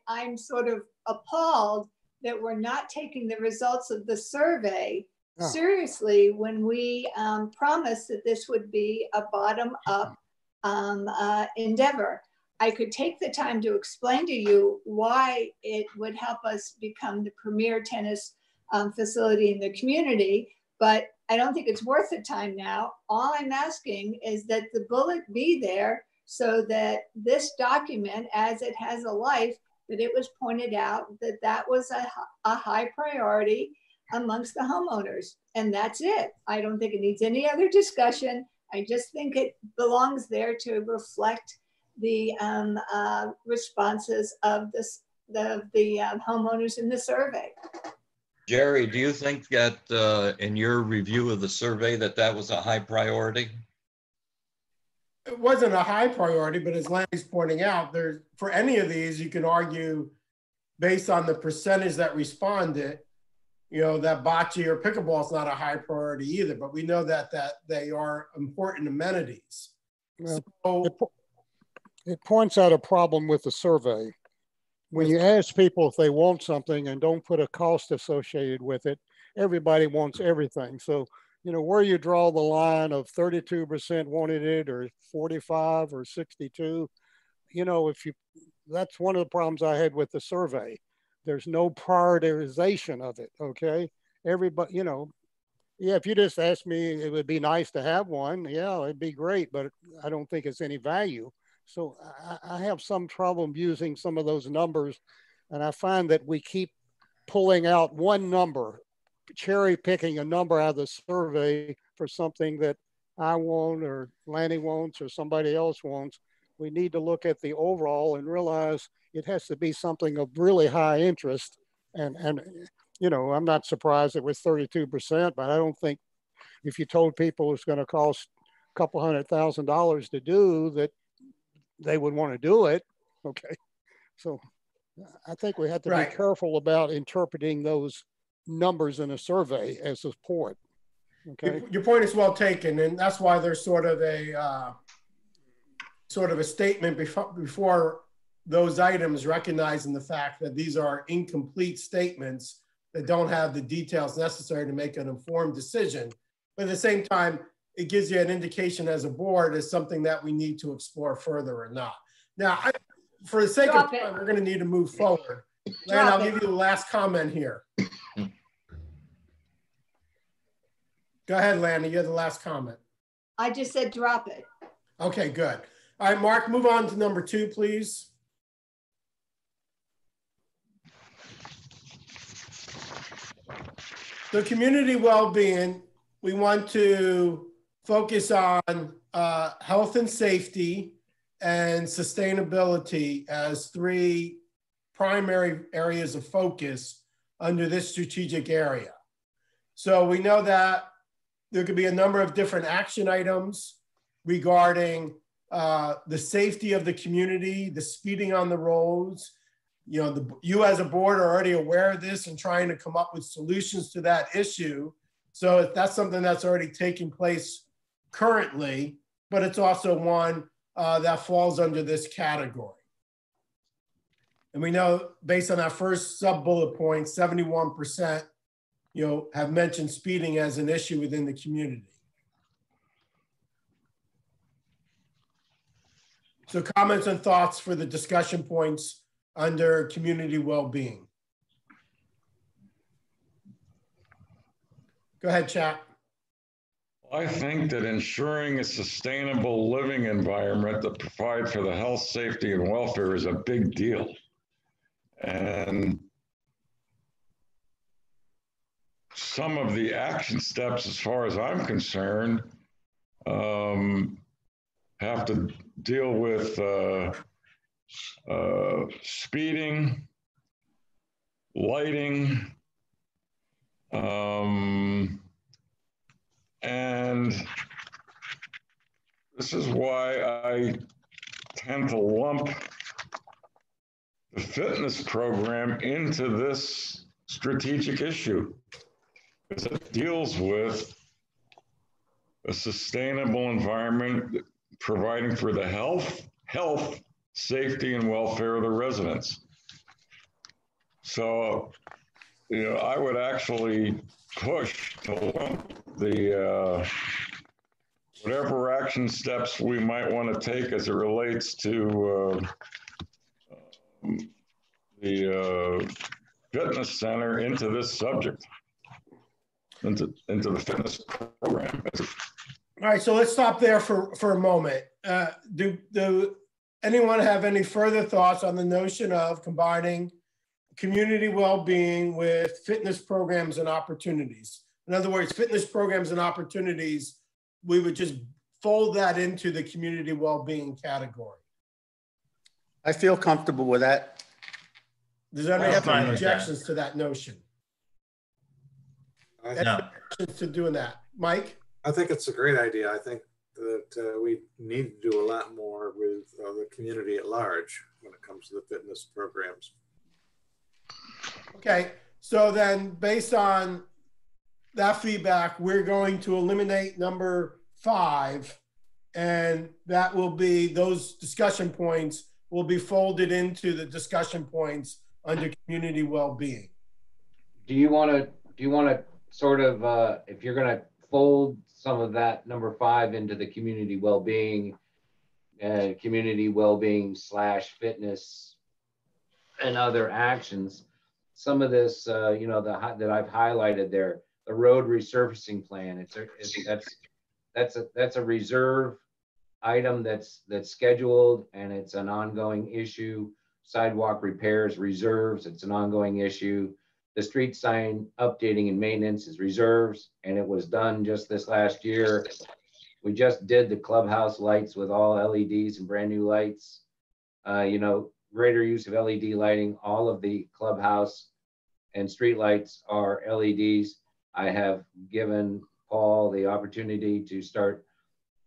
I'm sort of appalled that we're not taking the results of the survey seriously when we promised that this would be a bottom-up endeavor. I could take the time to explain to you why it would help us become the premier tennis facility in the community, but I don't think it's worth the time now. All I'm asking is that the bullet be there so that this document, as it has a life, that it was pointed out that that was a high priority amongst the homeowners. And that's it. I don't think it needs any other discussion. I just think it belongs there to reflect the responses of homeowners in the survey. Jerry, do you think that in your review of the survey that was a high priority? It wasn't a high priority, but as Lanny's pointing out, for any of these, you can argue based on the percentage that responded, that bocce or pickleball is not a high priority either, but we know that they are important amenities. Well, So, it points out a problem with the survey. When you ask people if they want something and don't put a cost associated with it, everybody wants everything. So, where you draw the line of 32% wanted it or 45 or 62, that's one of the problems I had with the survey. There's no prioritization of it, okay? Everybody, yeah, if you just asked me, it would be nice to have one. Yeah, it'd be great, but I don't think it's any value. So I have some trouble using some of those numbers. And I find that we keep pulling out one number, cherry picking a number out of the survey for something that I want or Lanny wants or somebody else wants. We need to look at the overall and realize it has to be something of really high interest. And I'm not surprised it was 32%, but I don't think if you told people it's going to cost a couple $100,000 to do that, they would want to do it. Okay. So I think we have to be careful about interpreting those numbers in a survey as support. Okay. Your point is well taken. And that's why there's sort of a statement before those items, recognizing the fact that these are incomplete statements that don't have the details necessary to make an informed decision. But at the same time, it gives you an indication as a board as something that we need to explore further or not. Now, for the sake of time, we're going to need to move forward. Lan, I'll give you the last comment here. Go ahead, Lanny, you have the last comment. I just said drop it. Okay, good. All right, Mark, move on to number 2, please. So community well-being, we want to focus on health and safety and sustainability as 3 primary areas of focus under this strategic area. So we know that there could be a number of different action items regarding the safety of the community, the speeding on the roads. You as a board are already aware of this and trying to come up with solutions to that issue. So that's something that's already taking place currently, but it's also one that falls under this category. And we know based on our first sub-bullet point, 71% have mentioned speeding as an issue within the community. So comments and thoughts for the discussion points under community well-being. Go ahead, Chap. I think that ensuring a sustainable living environment that provides for the health, safety, and welfare is a big deal. And some of the action steps, as far as I'm concerned, have to deal with speeding, lighting, and this is why I tend to lump the fitness program into this strategic issue, because it deals with a sustainable environment providing for the health, safety, and welfare of the residents. So, I would actually push to lump the whatever action steps we might want to take as it relates to the fitness center into this subject, into the fitness program. All right, so let's stop there for a moment. Do anyone have any further thoughts on the notion of combining community well-being with fitness programs and opportunities? In other words, fitness programs and opportunities, we would just fold that into the community well-being category. I feel comfortable with that. Does anybody I'm have fine any with that. objections to that notion? Any No. objections to doing that? Mike? I think it's a great idea. I think that we need to do a lot more with the community at large when it comes to the fitness programs. Okay, so then based on that feedback, we're going to eliminate number 5, and that will be, those discussion points will be folded into the discussion points under community well-being. Do you want to sort of, if you're going to fold some of that number 5 into the community well-being / fitness and other actions, some of this, you know, that I've highlighted there, the road resurfacing plan, that's a reserve item that's scheduled, and it's an ongoing issue. Sidewalk repairs, reserves, it's an ongoing issue. The street sign updating and maintenance is reserves, and it was done just this last year. We just did the clubhouse lights with all LEDs and brand new lights. You know, greater use of LED lighting. All of the clubhouse and street lights are LEDs. I have given Paul the opportunity to start,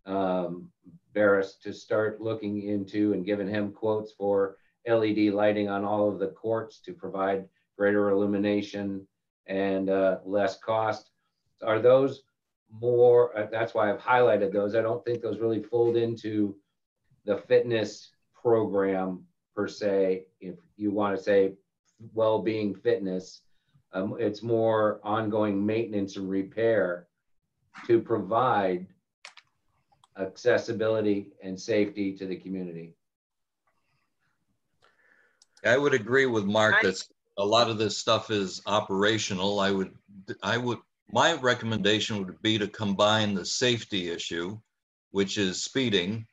Barris, to start looking into and giving him quotes for LED lighting on all of the courts to provide greater illumination and less cost. Are those more, that's why I've highlighted those. I don't think those really fold into the fitness program per se. If you want to say well-being fitness, it's more ongoing maintenance and repair to provide accessibility and safety to the community. I would agree with Mark that a lot of this stuff is operational. My recommendation would be to combine the safety issue, which is speeding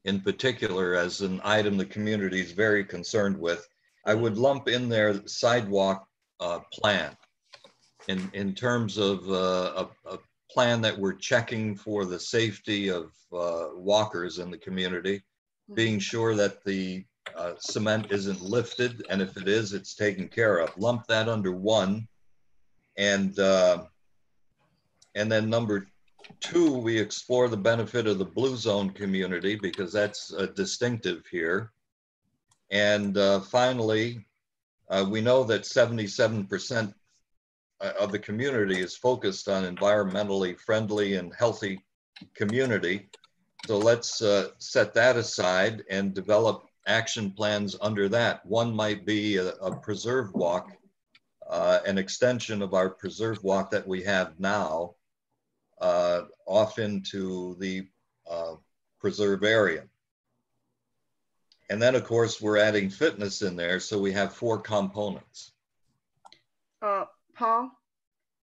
in particular, as an item the community is very concerned with. I would lump in there the sidewalk plan in terms of a plan that we're checking for the safety of walkers in the community, being sure that the cement isn't lifted, and if it is, it's taken care of. Lump that under 1, and then number 2, we explore the benefit of the blue zone community because that's distinctive here. And finally, we know that 77% of the community is focused on environmentally friendly and healthy community. So let's set that aside and develop action plans under that. One might be a preserve walk, an extension of our preserve walk that we have now off into the preserve area. And then of course, we're adding fitness in there. So we have 4 components. Paul?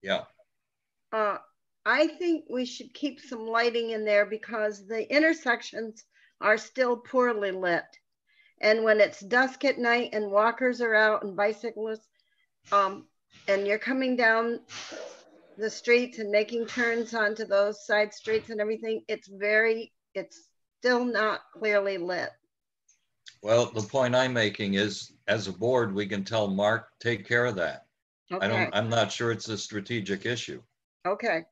Yeah. I think we should keep some lighting in there because the intersections are still poorly lit. And when it's dusk at night and walkers are out and bicyclists, and you're coming down the streets and making turns onto those side streets and everything, it's still not clearly lit. Well, the point I'm making is, as a board, we can tell Mark, take care of that. Okay. I'm not sure it's a strategic issue. Okay.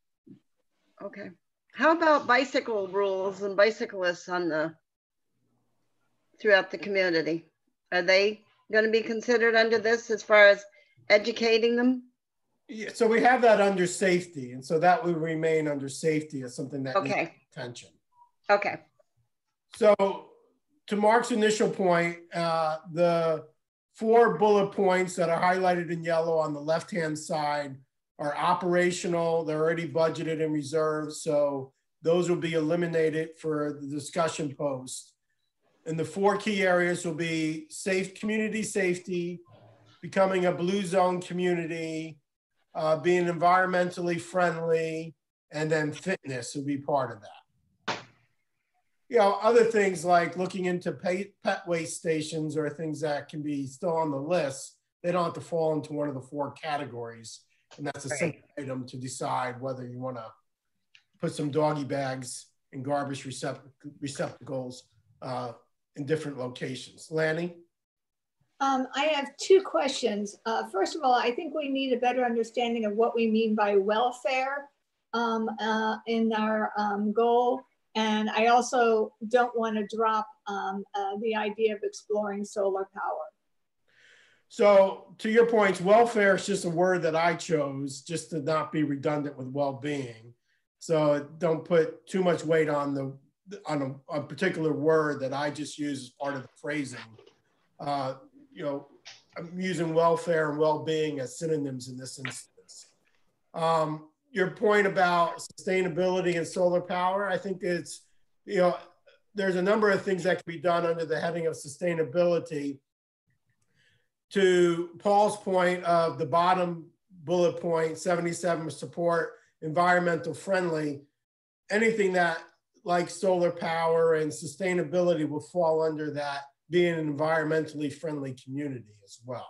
Okay. How about bicycle rules and bicyclists throughout the community? Are they going to be considered under this as far as educating them? Yeah, so we have that under safety, and so that would remain under safety as something that needs attention. Okay. So to Mark's initial point, the 4 bullet points that are highlighted in yellow on the left-hand side are operational. They're already budgeted and reserved, so those will be eliminated for the discussion post. And the 4 key areas will be community safety, becoming a blue zone community, being environmentally friendly, and then fitness will be part of that. You know, other things like looking into pet waste stations or things that can be still on the list, they don't have to fall into one of the 4 categories. And that's a simple item to decide whether you want to put some doggy bags and garbage receptacles in different locations. Lanny? I have two questions. First of all, I think we need a better understanding of what we mean by welfare in our goal. And I also don't want to drop the idea of exploring solar power. So to your points, welfare is just a word that I chose just to not be redundant with well-being. So don't put too much weight on a particular word that I just use as part of the phrasing. You know, I'm using welfare and well-being as synonyms in this instance. Your point about sustainability and solar power, I think it's, you know, there's a number of things that can be done under the heading of sustainability. To Paul's point of the bottom bullet point, 77, support environmental friendly, anything that like solar power and sustainability will fall under that, being an environmentally friendly community as well.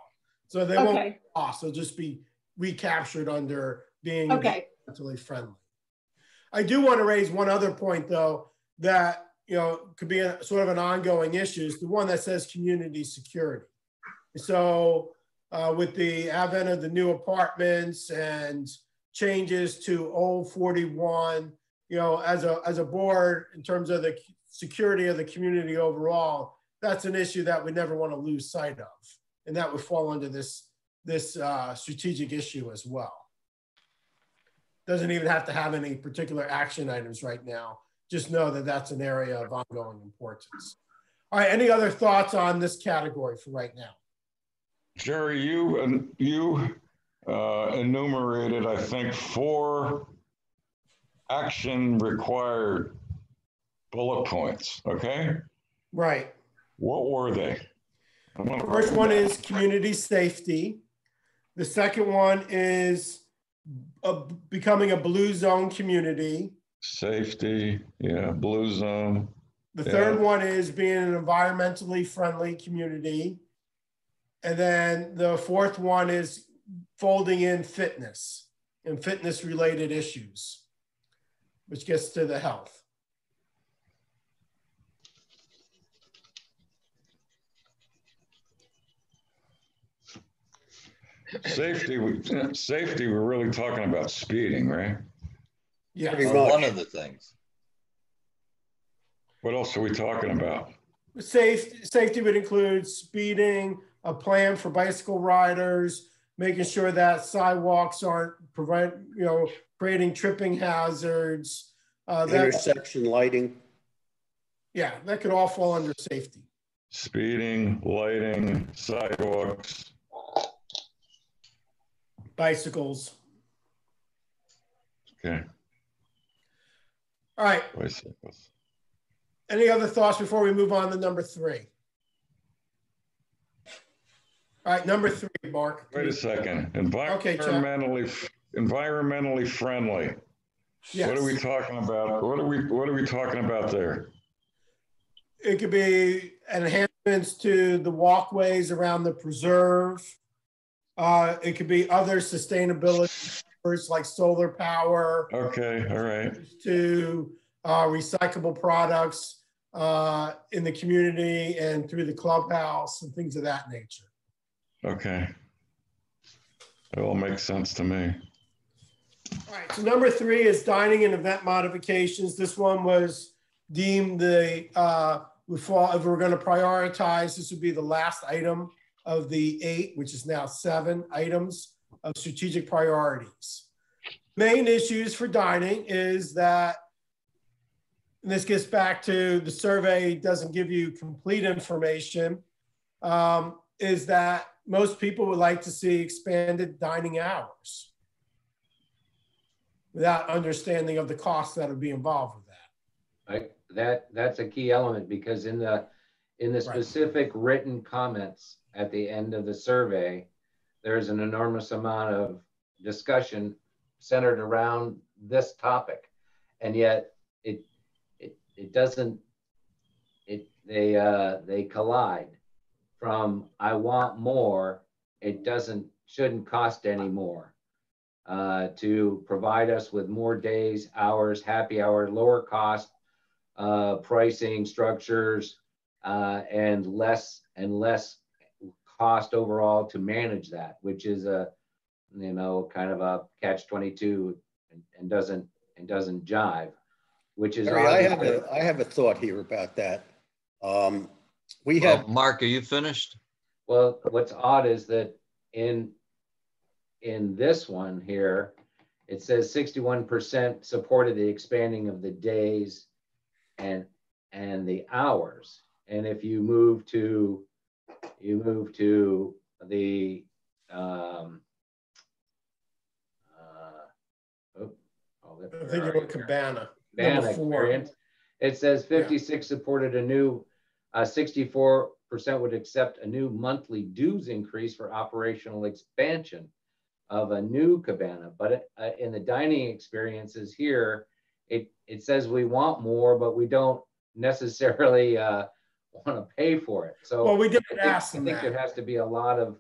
So they won't be lost, they'll just be recaptured under being environmentally friendly. I do want to raise one other point though, that, you know, could be a sort of an ongoing issue, is the one that says community security. So with the advent of the new apartments and changes to Old 41, you know, as a board, in terms of the security of the community overall, that's an issue that we never want to lose sight of. And that would fall under this strategic issue as well. Doesn't even have to have any particular action items right now. Just know that that's an area of ongoing importance. All right, any other thoughts on this category for right now? Jerry, you enumerated, I think, 4 action required bullet points, okay? Right. What were they? The first one is community safety. The second one is becoming a blue zone community. Safety, yeah, blue zone. The third one is being an environmentally friendly community. And then the fourth one is folding in fitness and fitness related issues, which gets to the health. Safety, we're really talking about speeding, right? Yeah. One of the things. What else are we talking about? Safety would include speeding, a plan for bicycle riders, making sure that sidewalks aren't creating tripping hazards. Intersection lighting. Yeah, that could all fall under safety. Speeding, lighting, sidewalks. Bicycles. Okay. All right. Bicycles. Any other thoughts before we move on to number 3? All right, number 3, Mark. Wait a second. Environmentally friendly. Yes. What are we talking about? What are we talking about there? It could be enhancements to the walkways around the preserve. It could be other sustainability efforts like solar power. Okay, all right. To recyclable products in the community and through the clubhouse and things of that nature. Okay. It all makes sense to me. All right, so number 3 is dining and event modifications. This one was deemed if we're going to prioritize, this would be the last item of the 8, which is now 7 items of strategic priorities. Main issues for dining is that, and this gets back to the survey doesn't give you complete information, is that most people would like to see expanded dining hours without understanding of the costs that would be involved with that. That's a key element, because in the specific written comments at the end of the survey, there's an enormous amount of discussion centered around this topic, and yet they collide. From I want more, it shouldn't cost any more, to provide us with more days, hours, happy hour, lower cost pricing structures, and less cost overall to manage that, which is a, you know, kind of a catch-22 and doesn't jive, which is. Harry, I have a thought here about that. We Well, have, Mark, are you finished? Well, what's odd is that in this one here, it says 61% supported the expanding of the days and the hours. And if you move to the I think it was Cabana. Cabana experience, it says 56 supported a new, 64% would accept a new monthly dues increase for operational expansion of a new cabana. But in the dining experiences here, it says we want more, but we don't necessarily want to pay for it. So well, we didn't ask them. I think there has to be a lot of,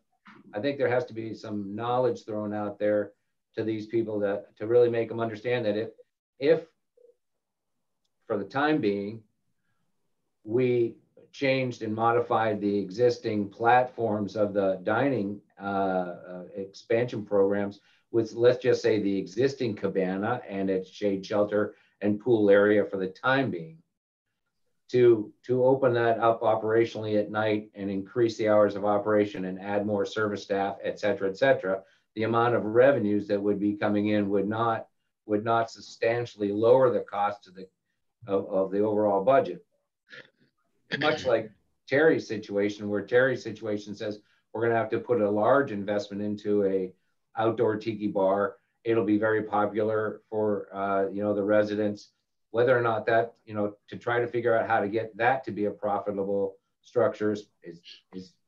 I think there has to be some knowledge thrown out there to these people to really make them understand that if for the time being, we changed and modified the existing platforms of the dining expansion programs with, let's just say, the existing cabana and its shade shelter and pool area for the time being, to open that up operationally at night and increase the hours of operation and add more service staff, et cetera, the amount of revenues that would be coming in would not substantially lower the cost of the overall budget. Much like Terry's situation, where Terry's situation says we're going to have to put a large investment into a outdoor tiki bar. It'll be very popular for you know, the residents. Whether or not that, you know, to try to figure out how to get that to be a profitable structure is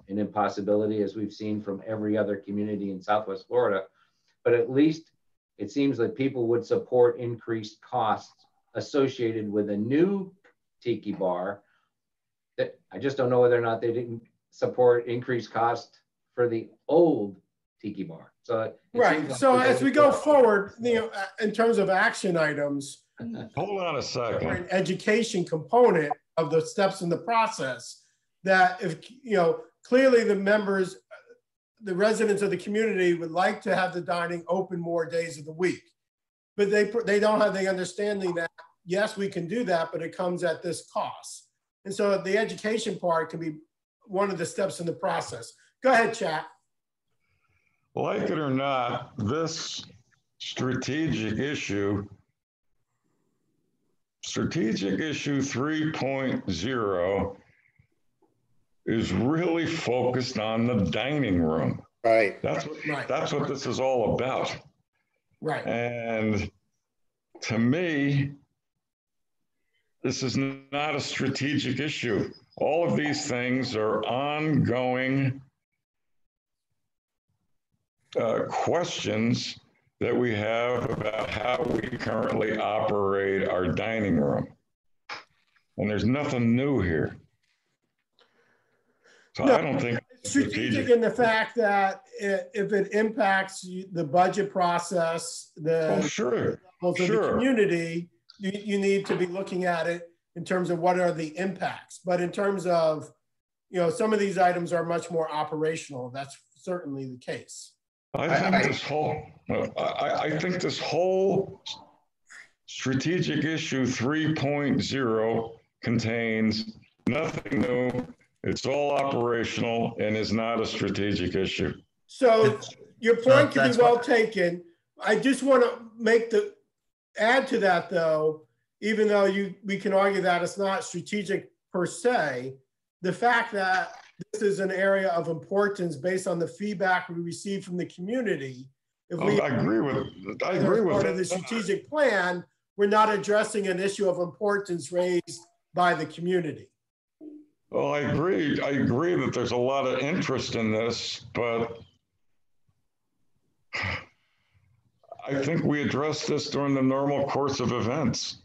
an impossibility, as we've seen from every other community in Southwest Florida. But at least it seems that people would support increased costs associated with a new tiki bar. That I just don't know whether or not they didn't support increased cost for the old tiki bar. So right. So as we go forward, you know, in terms of action items, hold on a second. An education component of the steps in the process. That if you know, clearly the members, the residents of the community would like to have the dining open more days of the week, but they don't have the understanding that yes, we can do that, but it comes at this cost. And so the education part can be one of the steps in the process. Go ahead, chat. Like it or not, this strategic issue 3.0 is really focused on the dining room. right. That's what this is all about. Right. And to me, this is not a strategic issue. All of these things are ongoing questions that we have about how we currently operate our dining room. And there's nothing new here. So no, I don't think it's strategic in the fact that if it impacts the budget process, the levels of the community, you need to be looking at it in terms of what are the impacts. But in terms of, you know, some of these items are much more operational. That's certainly the case. I think this whole strategic issue 3.0 contains nothing new. It's all operational and is not a strategic issue. So your point can be well taken. I just want to add to that though, even though we can argue that it's not strategic per se, the fact that this is an area of importance based on the feedback we receive from the community. If we I agree with part of the strategic plan, we're not addressing an issue of importance raised by the community. Well, I agree that there's a lot of interest in this, but I think we address this during the normal course of events.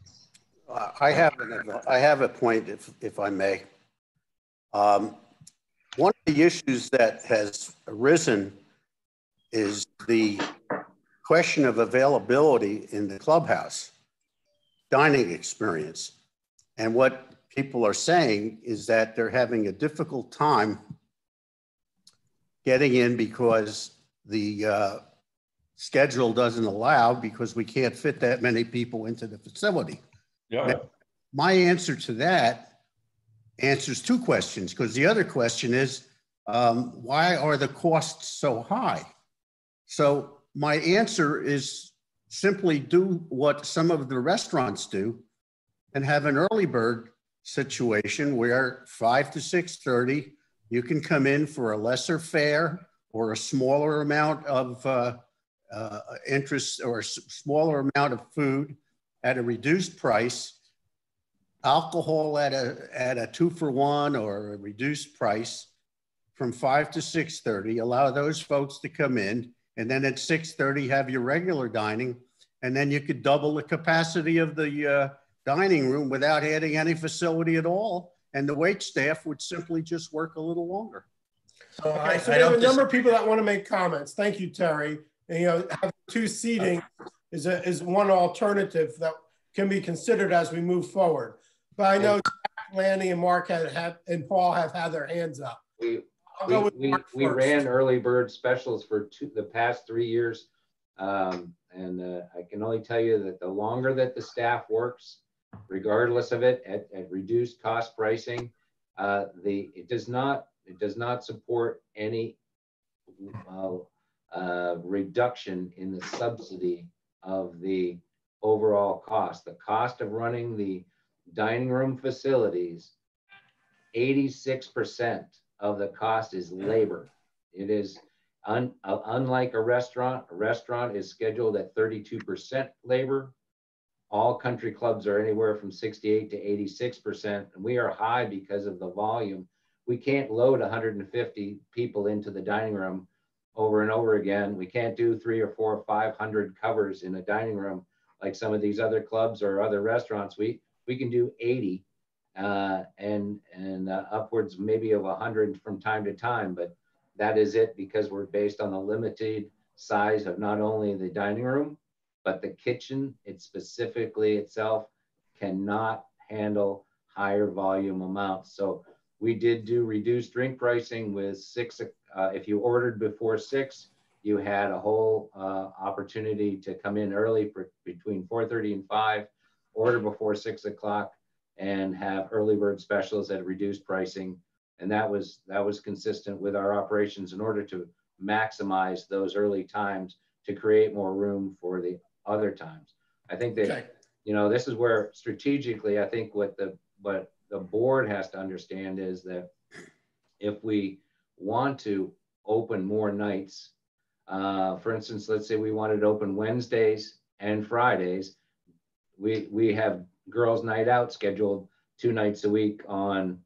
I have a point, if I may. One of the issues that has arisen is the question of availability in the clubhouse dining experience. And what people are saying is that they're having a difficult time getting in because the schedule doesn't allow, because we can't fit that many people into the facility. Yeah. My answer to that answers two questions, because the other question is, why are the costs so high? So my answer is simply do what some of the restaurants do and have an early bird situation where 5 to 6:30, you can come in for a lesser fare or a smaller amount of interest or a smaller amount of food at a reduced price, alcohol at a 2-for-1 or a reduced price from 5 to 6:30, allow those folks to come in, and then at 6:30 have your regular dining, and then you could double the capacity of the dining room without adding any facility at all, and the wait staff would simply just work a little longer. So we have a number of people that want to make comments. Thank you, Terry. And, you know, having 2 seating is one alternative that can be considered as we move forward. But I know Jack, Lanny, and Mark and Paul have had their hands up. We ran early bird specials for the past 3 years. I can only tell you that the longer that the staff works, regardless of it, at reduced cost pricing, it does not support any reduction in the subsidy of the overall cost. The cost of running the dining room facilities, 86% of the cost is labor. It is unlike a restaurant is scheduled at 32% labor. All country clubs are anywhere from 68 to 86%, and we are high because of the volume. We can't load 150 people into the dining room over and over again. We can't do 300 or 400 or 500 covers in a dining room like some of these other clubs or other restaurants. We can do 80 and upwards maybe of 100 from time to time, but that is it, because we're based on the limited size of not only the dining room, but the kitchen. It specifically itself cannot handle higher volume amounts. So we did do reduced drink pricing with 6. If you ordered before 6, you had a whole opportunity to come in early between 4:30 and 5, order before 6 o'clock, and have early bird specials at reduced pricing. And that was consistent with our operations in order to maximize those early times to create more room for the other times. I think that, you know, this is where strategically, I think what the board has to understand is that if we want to open more nights, for instance, let's say we wanted to open Wednesdays and Fridays, we have girls' night out scheduled 2 nights a week on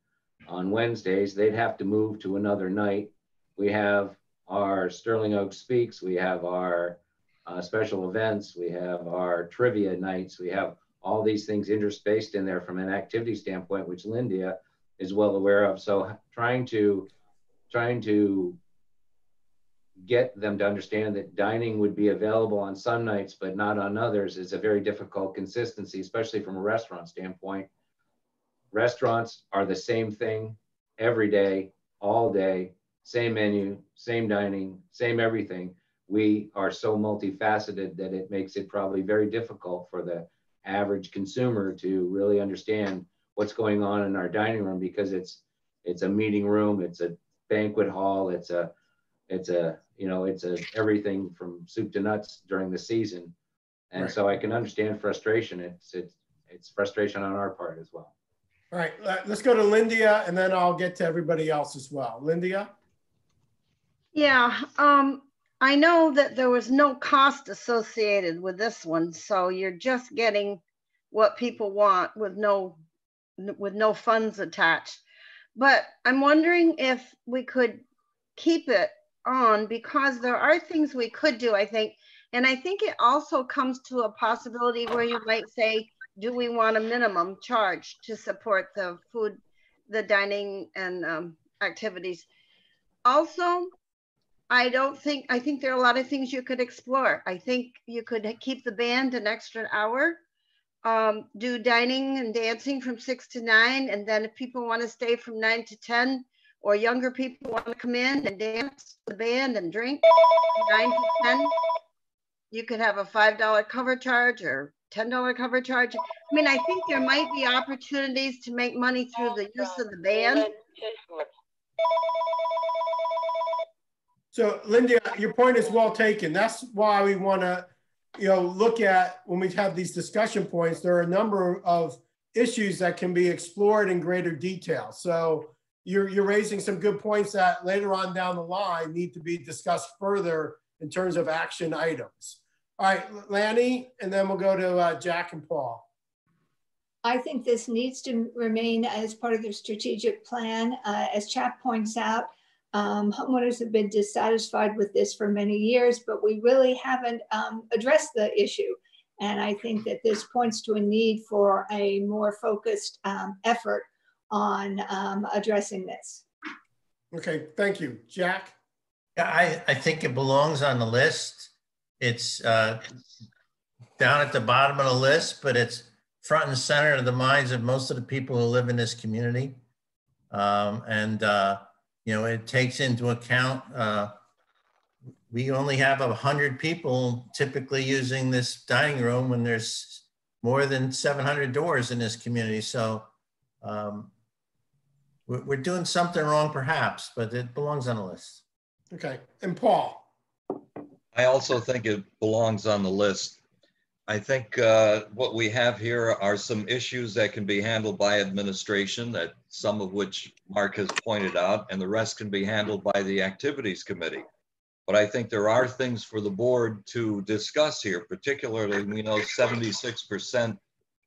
Wednesdays. They'd have to move to another night. We have our Sterling Oaks Speaks, we have our special events, we have our trivia nights, we have all these things interspaced in there from an activity standpoint, which Lindia is well aware of. So trying to get them to understand that dining would be available on some nights but not on others is a very difficult consistency, especially from a restaurant standpoint. Restaurants are the same thing every day, all day, same menu, same dining, same everything. We are so multifaceted that it makes it probably very difficult for the average consumer to really understand what's going on in our dining room, because it's a meeting room, it's a banquet hall, it's a everything from soup to nuts during the season. And right. So I can understand frustration. It's frustration on our part as well. All right, let's go to Lindia, and then I'll get to everybody else as well. Lindia? Yeah, I know that there was no cost associated with this one, so you're just getting what people want with no funds attached. But I'm wondering if we could keep it on, because there are things we could do, I think. And I think it also comes to a possibility where you might say, do we want a minimum charge to support the food, the dining and activities? Also, I think there are a lot of things you could explore. I think you could keep the band an extra hour, do dining and dancing from 6 to 9. And then if people want to stay from 9 to 10, or younger people want to come in and dance with the band and drink, 9 to 10, you could have a $5 cover charge or $10 cover charge. I mean, I think there might be opportunities to make money through the use of the band. So Linda, your point is well taken. That's why we want to, look at, when we have these discussion points, there are a number of issues that can be explored in greater detail. So you're raising some good points that later on down the line need to be discussed further in terms of action items. All right, Lanny, and then we'll go to Jack and Paul. I think this needs to remain as part of their strategic plan. As Chap points out, homeowners have been dissatisfied with this for many years, but we really haven't addressed the issue. And I think that this points to a need for a more focused effort on addressing this. Okay, thank you. Jack? Yeah, I think it belongs on the list. It's down at the bottom of the list, but it's front and center of the minds of most of the people who live in this community. It takes into account, we only have 100 people typically using this dining room when there's more than 700 doors in this community. So we're doing something wrong perhaps, but it belongs on the list. Okay, and Paul? I also think it belongs on the list. I think what we have here are some issues that can be handled by administration, that some of which Mark has pointed out, and the rest can be handled by the activities committee. But I think there are things for the board to discuss here, particularly, we know 76%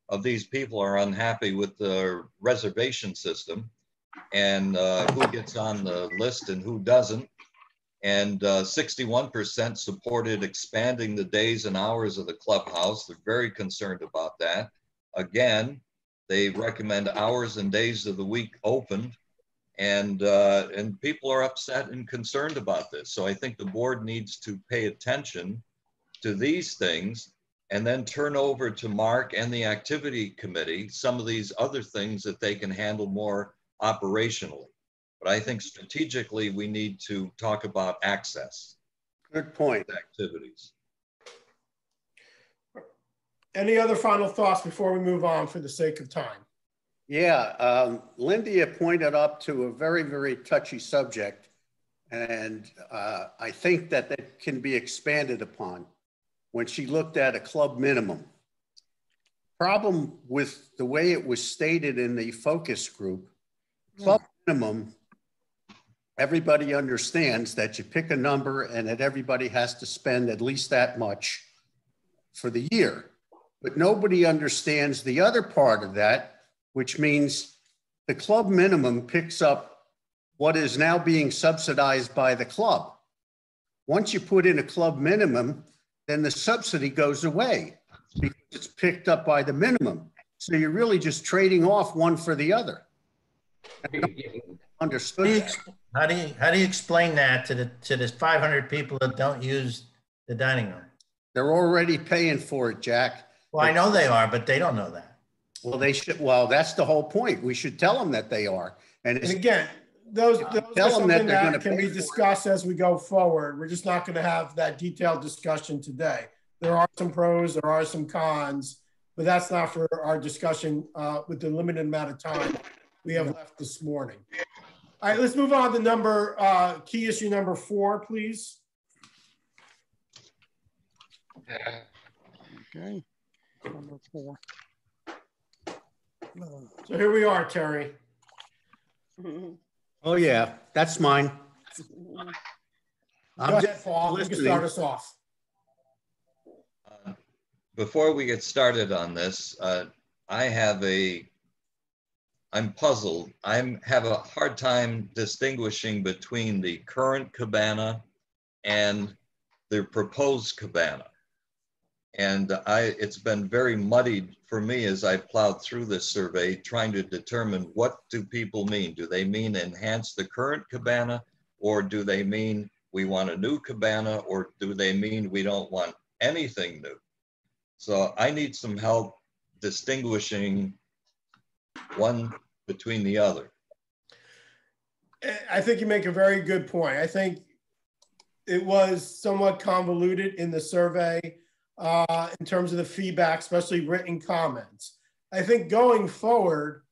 of these people are unhappy with the reservation system and who gets on the list and who doesn't. And 61% supported expanding the days and hours of the clubhouse. They're very concerned about that. Again, they recommend hours and days of the week opened, and people are upset and concerned about this. So I think the board needs to pay attention to these things and then turn over to Mark and the activity committee some of these other things that they can handle more operationally. But I think strategically, we need to talk about access. Good point. Activities. Any other final thoughts before we move on for the sake of time? Yeah, Linda pointed up to a very, very touchy subject. And I think that that can be expanded upon when she looked at a club minimum. Problem with the way it was stated in the focus group, club minimum, everybody understands that you pick a number and that everybody has to spend at least that much for the year. But nobody understands the other part of that, which means the club minimum picks up what is now being subsidized by the club. Once you put in a club minimum, then the subsidy goes away because it's picked up by the minimum. So you're really just trading off one for the other. Understood that. How do you explain that to the 500 people that don't use the dining room? They're already paying for it, Jack. Well, I know they are, but they don't know that. Well, they should. Well, that's the whole point. We should tell them that they are. And again, those are something that can be discussed as we go forward. We're just not going to have that detailed discussion today. There are some pros, there are some cons, but that's not for our discussion with the limited amount of time we have left this morning. All right, let's move on to key issue number 4, please. Okay, number 4. So here we are, Terry. Oh yeah, that's mine. Go ahead, Paul. You can start us off. Before we get started on this, I'm puzzled. I have a hard time distinguishing between the current cabana and the proposed cabana. And it's been very muddied for me as I plowed through this survey, trying to determine what do people mean? Do they mean enhance the current cabana, or do they mean we want a new cabana, or do they mean we don't want anything new? So I need some help distinguishing one between the other. I think you make a very good point. I think it was somewhat convoluted in the survey in terms of the feedback, especially written comments. I think going forward,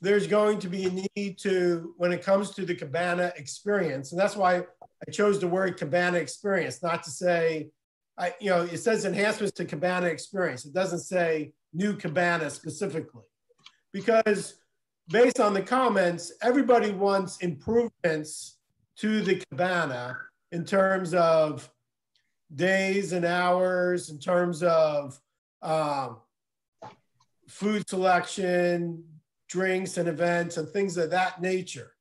there's going to be a need to, when it comes to the Cabana experience, and that's why I chose the word Cabana experience, not to say, it says enhancements to Cabana experience. It doesn't say new Cabana specifically, because based on the comments, everybody wants improvements to the Cabana in terms of days and hours, in terms of food selection, drinks and events and things of that nature.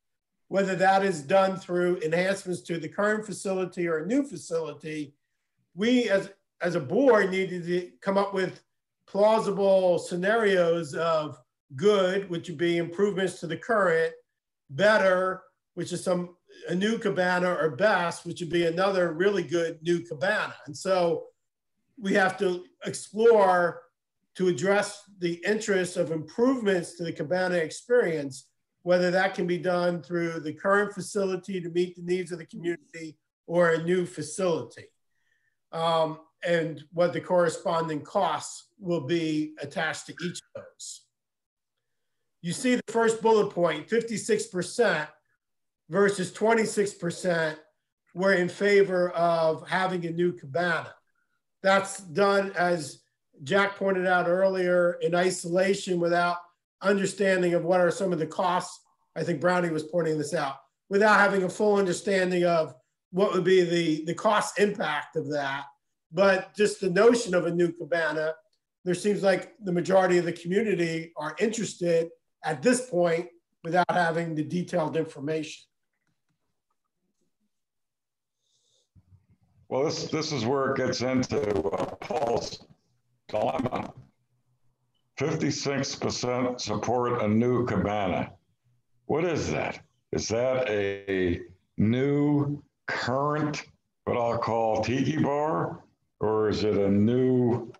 Whether that is done through enhancements to the current facility or a new facility, we as a board needed to come up with plausible scenarios of good, which would be improvements to the current, better, which is a new Cabana, or best, which would be another really good new Cabana. And so we have to explore to address the interests of improvements to the Cabana experience, whether that can be done through the current facility to meet the needs of the community or a new facility. And what the corresponding costs will be attached to each of those. You see the first bullet point, 56% versus 26% were in favor of having a new Cabana. That's done, as Jack pointed out earlier, in isolation without understanding of what are some of the costs. I think Brownie was pointing this out, without having a full understanding of what would be the cost impact of that. But just the notion of a new Cabana, there seems like the majority of the community are interested at this point without having the detailed information. Well, this is where it gets into Paul's dilemma. 56% support a new Cabana. What is that? Is that a new current, what I'll call tiki bar? Or is it a new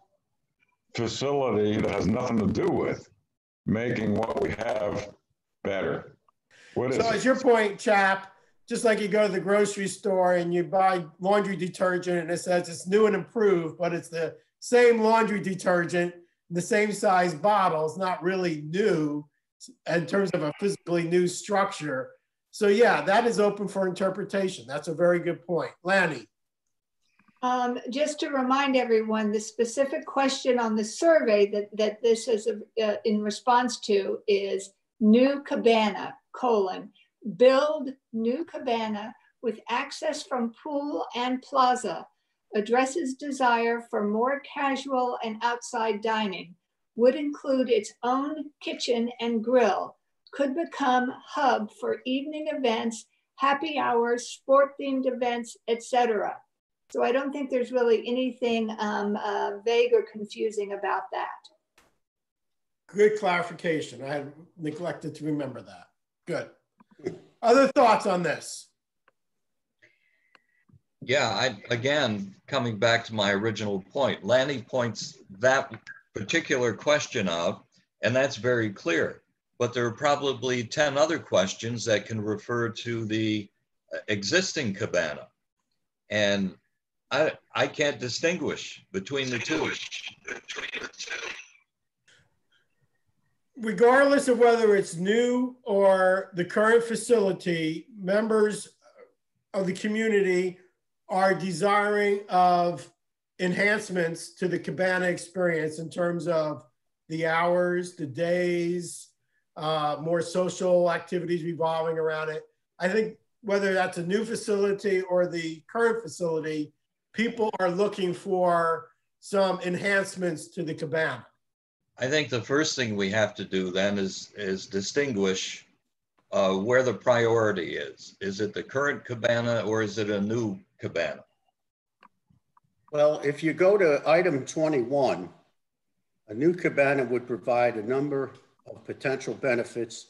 facility that has nothing to do with making what we have better? What is so it? As your point, Chap, just like you go to the grocery store and you buy laundry detergent and it says it's new and improved, but it's the same laundry detergent, the same size bottle. It's not really new in terms of a physically new structure. So yeah, that is open for interpretation. That's a very good point. Lanny. Just to remind everyone, the specific question on the survey that this is in response to is new Cabana, build new Cabana with access from pool and plaza, addresses desire for more casual and outside dining, would include its own kitchen and grill, could become hub for evening events, happy hours, sport-themed events, etc. So I don't think there's really anything vague or confusing about that. Good clarification. I had neglected to remember that. Good. Other thoughts on this? Yeah, again, coming back to my original point, Lanny points that particular question out, and that's very clear. But there are probably 10 other questions that can refer to the existing Cabana. And I can't distinguish between the two. Regardless of whether it's new or the current facility, members of the community are desiring of enhancements to the Cabana experience in terms of the hours, the days, more social activities revolving around it. I think whether that's a new facility or the current facility, people are looking for some enhancements to the Cabana. I think the first thing we have to do then is distinguish where the priority is. Is it the current Cabana or is it a new Cabana? Well, if you go to item 21, a new Cabana would provide a number of potential benefits.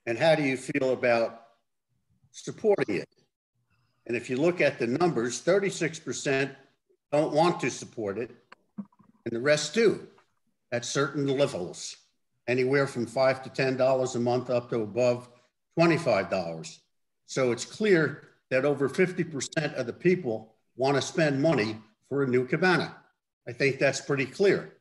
And how do you feel about supporting it? And if you look at the numbers, 36% don't want to support it, and the rest do at certain levels, anywhere from $5 to $10 a month up to above $25. So it's clear that over 50% of the people want to spend money for a new cabana. I think that's pretty clear.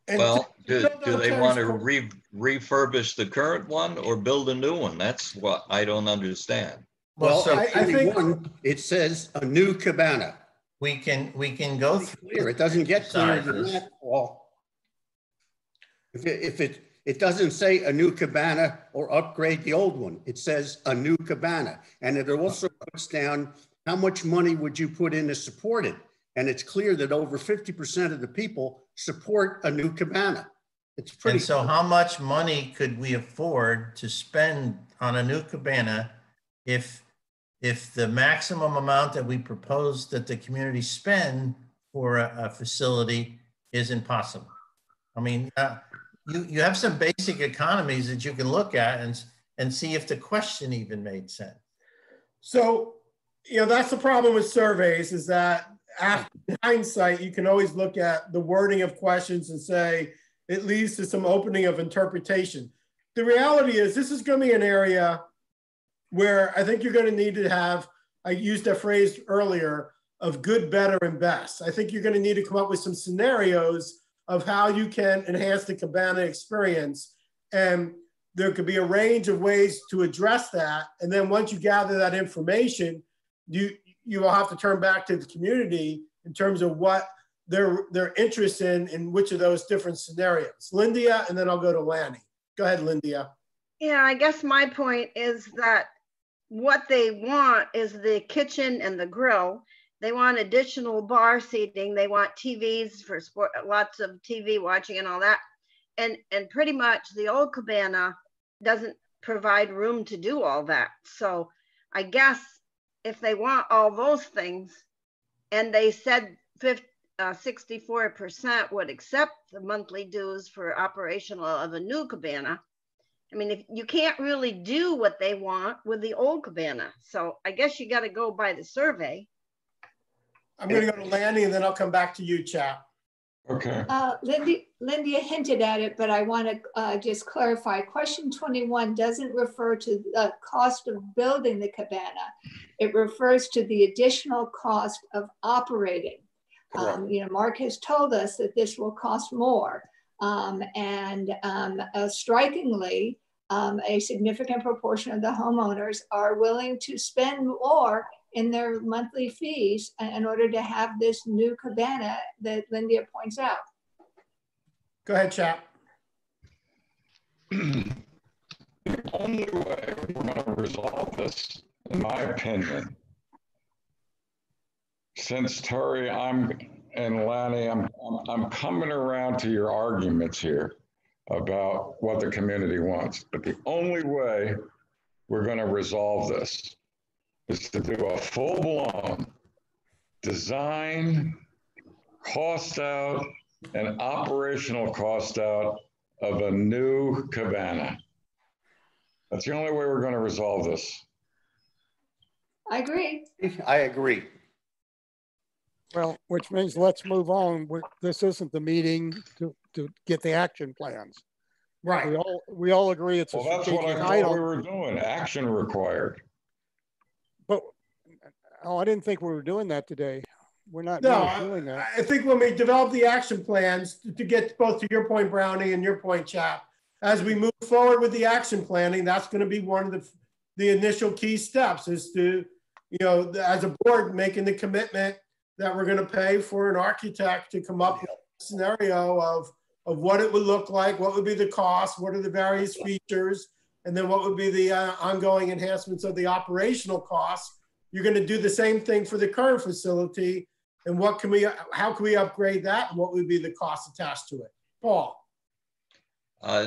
And Well, do on they Terry's want to point- refurbish the current one or build a new one? That's what I don't understand. Well, so I think- it says a new cabana. we can go through. Clear. It doesn't get clearer than Sizes. that, Paul. If it doesn't say a new cabana or upgrade the old one. It says a new cabana. And it also puts down how much money would you put in to support it? And it's clear that over 50% of the people support a new cabana. It's pretty. And so how much money could we afford to spend on a new cabana if the maximum amount that we propose that the community spend for a facility is impossible? I mean, you have some basic economies that you can look at and see if the question even made sense. So, that's the problem with surveys, is that after hindsight, you can always look at the wording of questions and say, it leads to some opening of interpretation. The reality is this is going to be an area where I think you're going to need to have, I used that phrase earlier, of good, better, and best. I think you're going to need to come up with some scenarios of how you can enhance the cabana experience. And there could be a range of ways to address that. And then once you gather that information, you will have to turn back to the community in terms of what their interest in which of those different scenarios. Lindia, and then I'll go to Lanny. Go ahead, Lindia. Yeah, I guess my point is that what they want is the kitchen and the grill. They want additional bar seating. They want TVs for sport, lots of TV watching and all that. And pretty much the old cabana doesn't provide room to do all that. So I guess if they want all those things, and they said 64% would accept the monthly dues for operational of a new cabana. I mean, if you can't really do what they want with the old cabana. So I guess you got to go by the survey. I'm going to go to Lanny and then I'll come back to you, chap. Okay. Lindy hinted at it, but I want to just clarify. Question 21 doesn't refer to the cost of building the cabana. It refers to the additional cost of operating. Mark has told us that this will cost more. Strikingly, a significant proportion of the homeowners are willing to spend more in their monthly fees in order to have this new cabana that Lindia points out. Go ahead, chap. The only way we're going to resolve this, in my opinion, since Terry, and Lanny, I'm coming around to your arguments here about what the community wants. But the only way we're going to resolve this is to do a full-blown design, cost out, and operational cost out of a new cabana. That's the only way we're going to resolve this. I agree. I agree. Well, which means let's move on. This isn't the meeting to get the action plans. Right. We all agree it's a Well, that's what I strategic thought item. we were doing. Action required. But I didn't think we were doing that today. We're not doing that. I think when we develop the action plans, to get both to your point, Brownie, and your point, chap, as we move forward with the action planning, that's going to be one of the initial key steps, is to, as a board, making the commitment that we're going to pay for an architect to come up with a scenario of what it would look like, what would be the cost, what are the various features, and then what would be the ongoing enhancements of the operational costs. You're going to do the same thing for the current facility, and how can we upgrade that, and what would be the cost attached to it? Paul.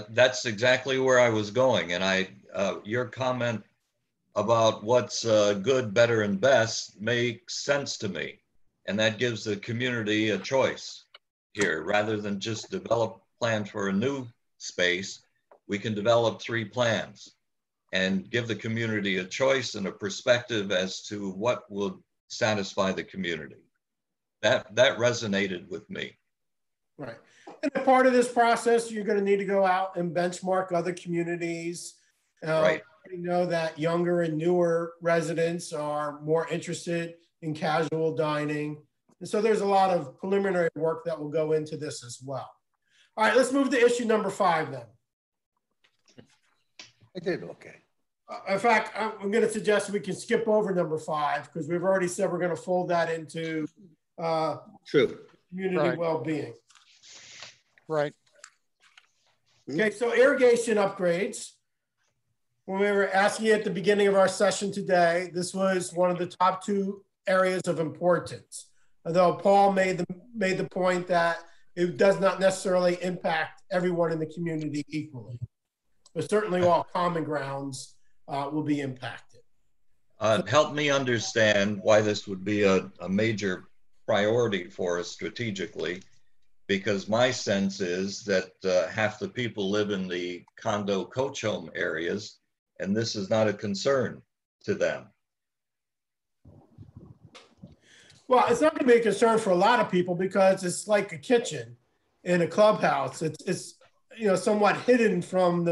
That's exactly where I was going. And your comment about what's good, better, and best makes sense to me. And that gives the community a choice here. Rather than just develop plans for a new space, we can develop 3 plans and give the community a choice and a perspective as to what will satisfy the community. That resonated with me. Right. And a part of this process, you're going to need to go out and benchmark other communities. Right. already know that younger and newer residents are more interested in casual dining. And so there's a lot of preliminary work that will go into this as well. All right, let's move to issue number 5 then. I did okay. In fact, I'm going to suggest we can skip over number 5 because we've already said we're going to fold that into True. community well-being. Right. Okay, so irrigation upgrades. When we were asking you at the beginning of our session today, this was one of the top 2 areas of importance. Although Paul made the point that it does not necessarily impact everyone in the community equally, but certainly all common grounds will be impacted. Help me understand why this would be a major priority for us strategically, because my sense is that half the people live in the condo coach home areas, and this is not a concern to them. Well, it's not going to be a concern for a lot of people because it's like a kitchen in a clubhouse. It's somewhat hidden from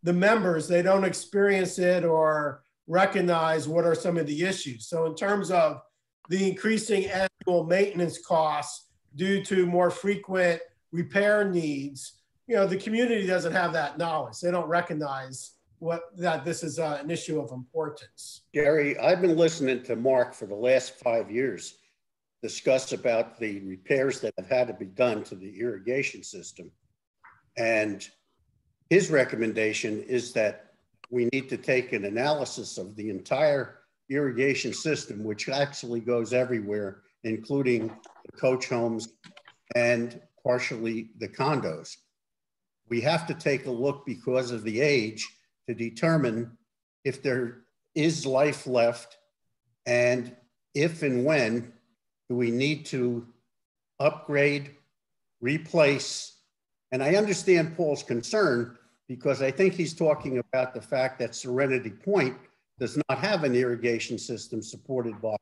the members. They don't experience it or recognize what are some of the issues. So in terms of the increasing annual maintenance costs due to more frequent repair needs, the community doesn't have that knowledge. They don't recognize that this is an issue of importance. Gary, I've been listening to Mark for the last 5 years discuss about the repairs that have had to be done to the irrigation system. And his recommendation is that we need to take an analysis of the entire irrigation system, which actually goes everywhere, including the coach homes and partially the condos. We have to take a look because of the age to determine if there is life left and if and when do we need to upgrade, replace. And I understand Paul's concern because I think he's talking about the fact that Serenity Point does not have an irrigation system supported by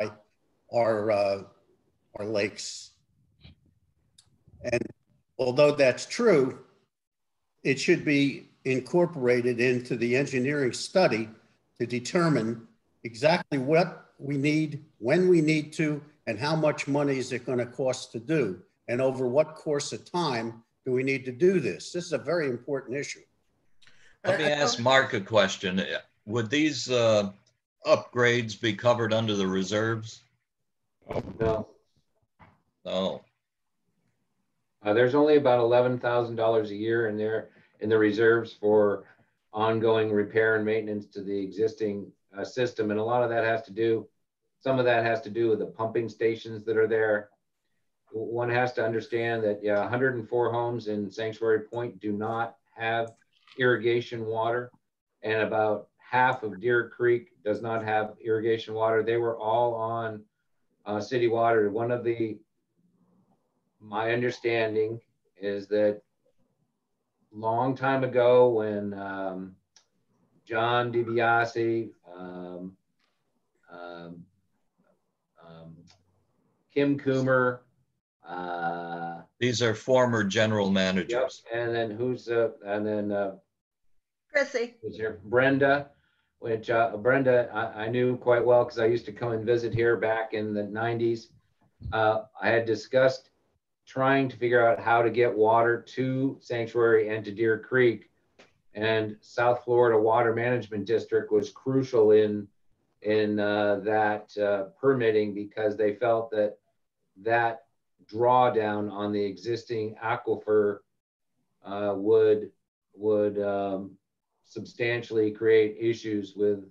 our lakes. And although that's true, it should be incorporated into the engineering study to determine exactly what we need, when we need to, and how much money is it going to cost to do, and over what course of time do we need to do this. This is a very important issue. Let me ask Mark a question. Would these upgrades be covered under the reserves? No. No. There's only about $11,000 a year in there in the reserves for ongoing repair and maintenance to the existing system. And a lot of that has to do, some of that has to do with the pumping stations that are there. One has to understand that 104 homes in Sanctuary Point do not have irrigation water, and about half of Deer Creek does not have irrigation water. They were all on city water. My understanding is that long time ago when John DiBiase, Kim Coomer, these are former general managers. Yep. And then Chrissy. was here Brenda, which Brenda I knew quite well because I used to come and visit here back in the 90s. I had discussed trying to figure out how to get water to Sanctuary and to Deer Creek, and South Florida Water Management District was crucial in that permitting, because they felt that drawdown on the existing aquifer would substantially create issues with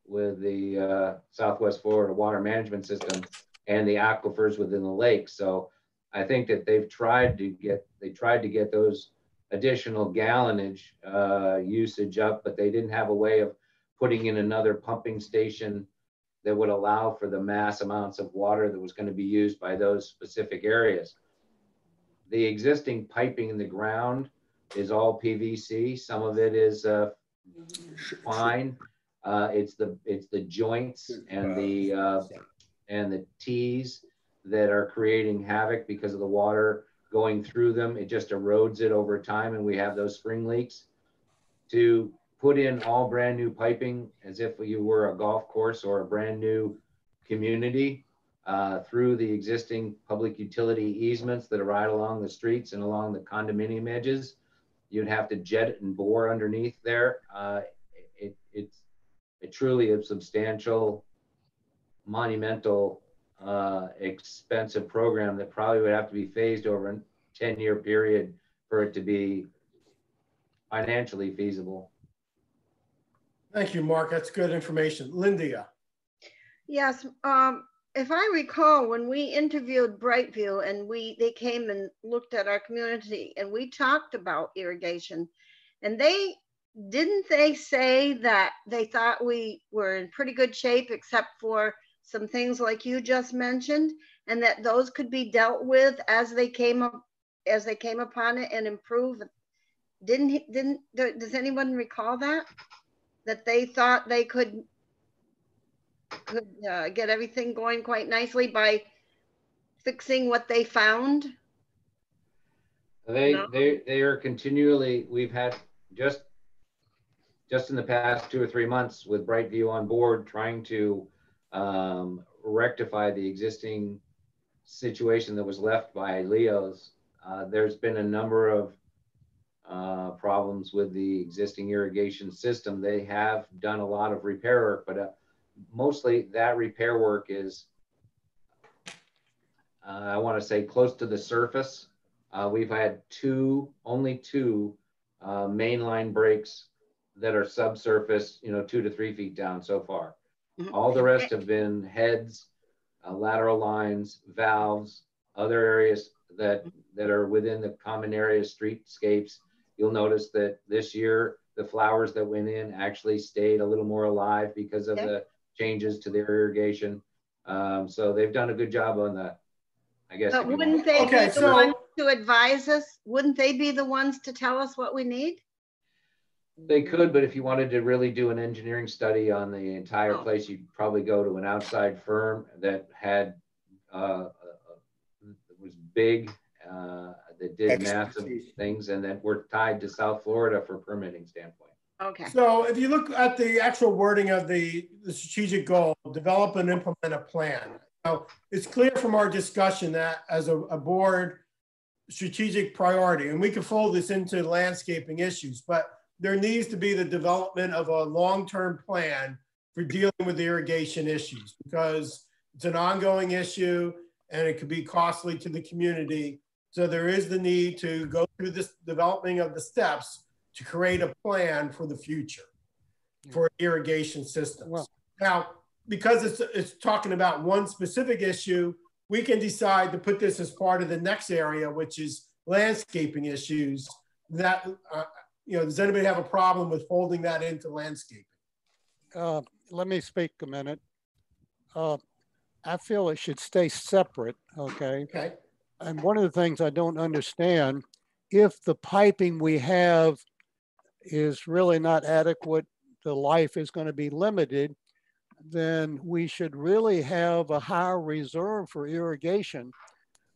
the Southwest Florida Water Management System and the aquifers within the lake. So I think that they tried to get those additional gallonage usage up, but they didn't have a way of putting in another pumping station that would allow for the mass amounts of water that was going to be used by those specific areas. The existing piping in the ground is all PVC. Some of it is fine. It's the joints and the T's that are creating havoc because of the water going through them. It just erodes it over time, and we have those spring leaks. To put in all brand new piping as if you were a golf course or a brand new community through the existing public utility easements that are right along the streets and along the condominium edges. You'd have to jet and bore underneath there. It's truly a substantial, monumental, expensive program that probably would have to be phased over a 10-year period for it to be financially feasible. Thank you, Mark. That's good information. Linda. Yes, if I recall, when we interviewed Brightview and they came and looked at our community and we talked about irrigation, and didn't they say that they thought we were in pretty good shape except for some things like you just mentioned, and that those could be dealt with as they came upon it and improve? Does anyone recall that they thought they could get everything going quite nicely by fixing what they found? They are continually, we've had just in the past 2 or 3 months with Brightview on board, trying to rectify the existing situation that was left by Leo's. There's been a number of problems with the existing irrigation system. They have done a lot of repair work, but mostly that repair work is, I want to say, close to the surface. We've had only two mainline breaks that are subsurface, 2 to 3 feet down so far. All the rest have been heads, lateral lines, valves, other areas that are within the common area streetscapes. You'll notice that this year, the flowers that went in actually stayed a little more alive because of the changes to their irrigation. So they've done a good job on that, I guess. But wouldn't they be the ones to advise us? Wouldn't they be the ones to tell us what we need? They could, but if you wanted to really do an engineering study on the entire place, you'd probably go to an outside firm that had was big, that did massive things, and that were tied to South Florida for permitting standpoint. Okay. So if you look at the actual wording of the strategic goal, develop and implement a plan. Now, it's clear from our discussion that as a board strategic priority, and we can fold this into landscaping issues, but there needs to be the development of a long-term plan for dealing with the irrigation issues, because it's an ongoing issue and it could be costly to the community. So there is the need to go through this developing of the steps to create a plan for the future for irrigation systems. Well, now, because it's talking about one specific issue, we can decide to put this as part of the next area, which is landscaping issues. That, does anybody have a problem with folding that into landscaping? Let me speak a minute. I feel it should stay separate, okay? Okay. And one of the things I don't understand, if the piping we have is really not adequate, the life is going to be limited, then we should really have a higher reserve for irrigation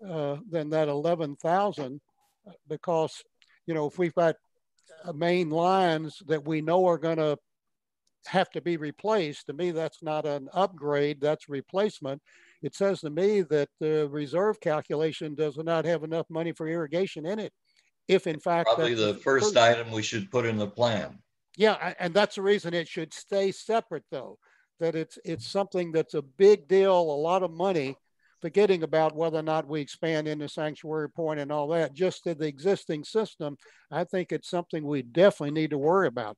than that 11,000, because, if we've got main lines that we know are going to have to be replaced, to me, that's not an upgrade, that's replacement. It says to me that the reserve calculation does not have enough money for irrigation in it. If in fact, probably the first item we should put in the plan. Yeah, and that's the reason it should stay separate, though, that it's something that's a big deal, a lot of money, forgetting about whether or not we expand into Sanctuary Point and all that. Just to the existing system, I think it's something we definitely need to worry about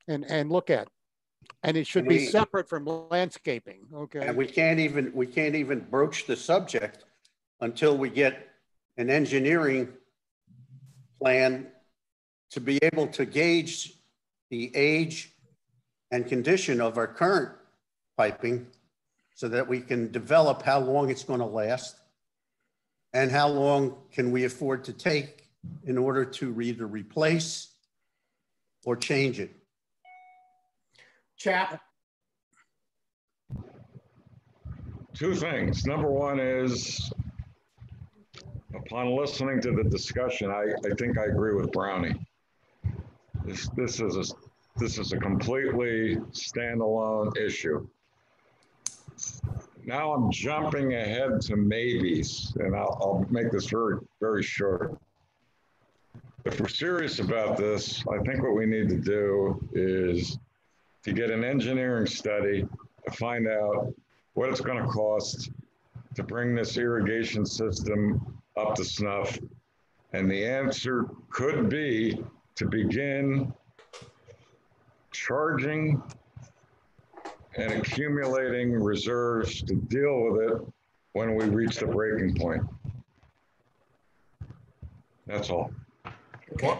and look at. And it should be separate from landscaping, okay? And we can't even broach the subject until we get an engineering plan to be able to gauge the age and condition of our current piping so that we can develop how long it's going to last and how long can we afford to take in order to either replace or change it. Chap. Two things. Number one is, upon listening to the discussion, I think I agree with Brownie. This is a this is a completely standalone issue. Now I'm jumping ahead to maybes, and I'll make this very, very short. If we're serious about this, I think what we need to do is to get an engineering study to find out what it's going to cost to bring this irrigation system up to snuff. And the answer could be to begin charging and accumulating reserves to deal with it when we reach the breaking point. That's all.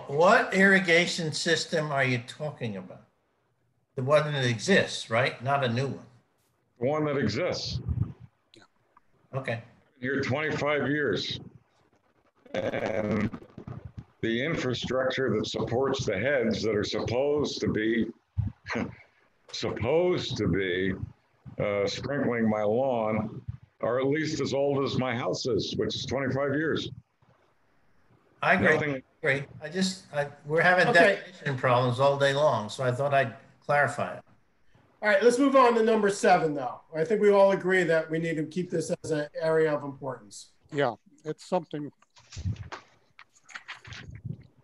What irrigation system are you talking about? The one that exists, right? Not a new one. The one that exists. Okay. Here 25 years. And the infrastructure that supports the heads that are supposed to be sprinkling my lawn are at least as old as my house is, which is 25 years. I agree. Nothing. Great. We're having definition problems all day long, so I thought I'd clarify it. All right, let's move on to number 7, though. I think we all agree that we need to keep this as an area of importance. Yeah, it's something.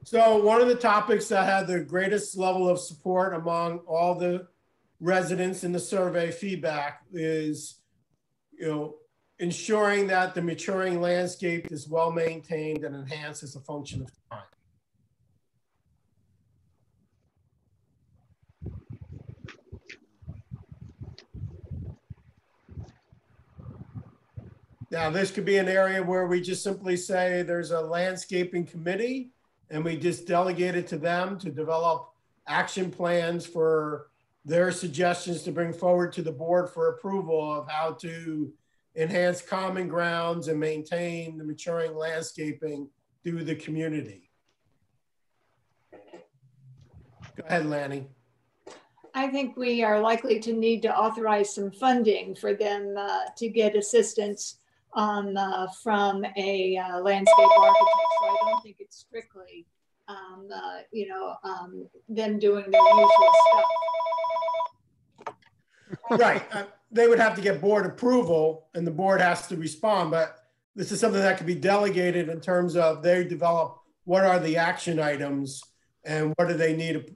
So one of the topics that had the greatest level of support among all the residents in the survey feedback is, ensuring that the maturing landscape is well maintained and enhanced as a function of time. Now, this could be an area where we just simply say there's a landscaping committee and we just delegate it to them to develop action plans for their suggestions to bring forward to the board for approval of how to enhance common grounds and maintain the maturing landscaping through the community. Go ahead, Lanny. I think we are likely to need to authorize some funding for them to get assistance from a landscape architect. So I don't think it's strictly, them doing their usual stuff. Right. They would have to get board approval and the board has to respond, but this is something that could be delegated in terms of they develop what are the action items and what do they need,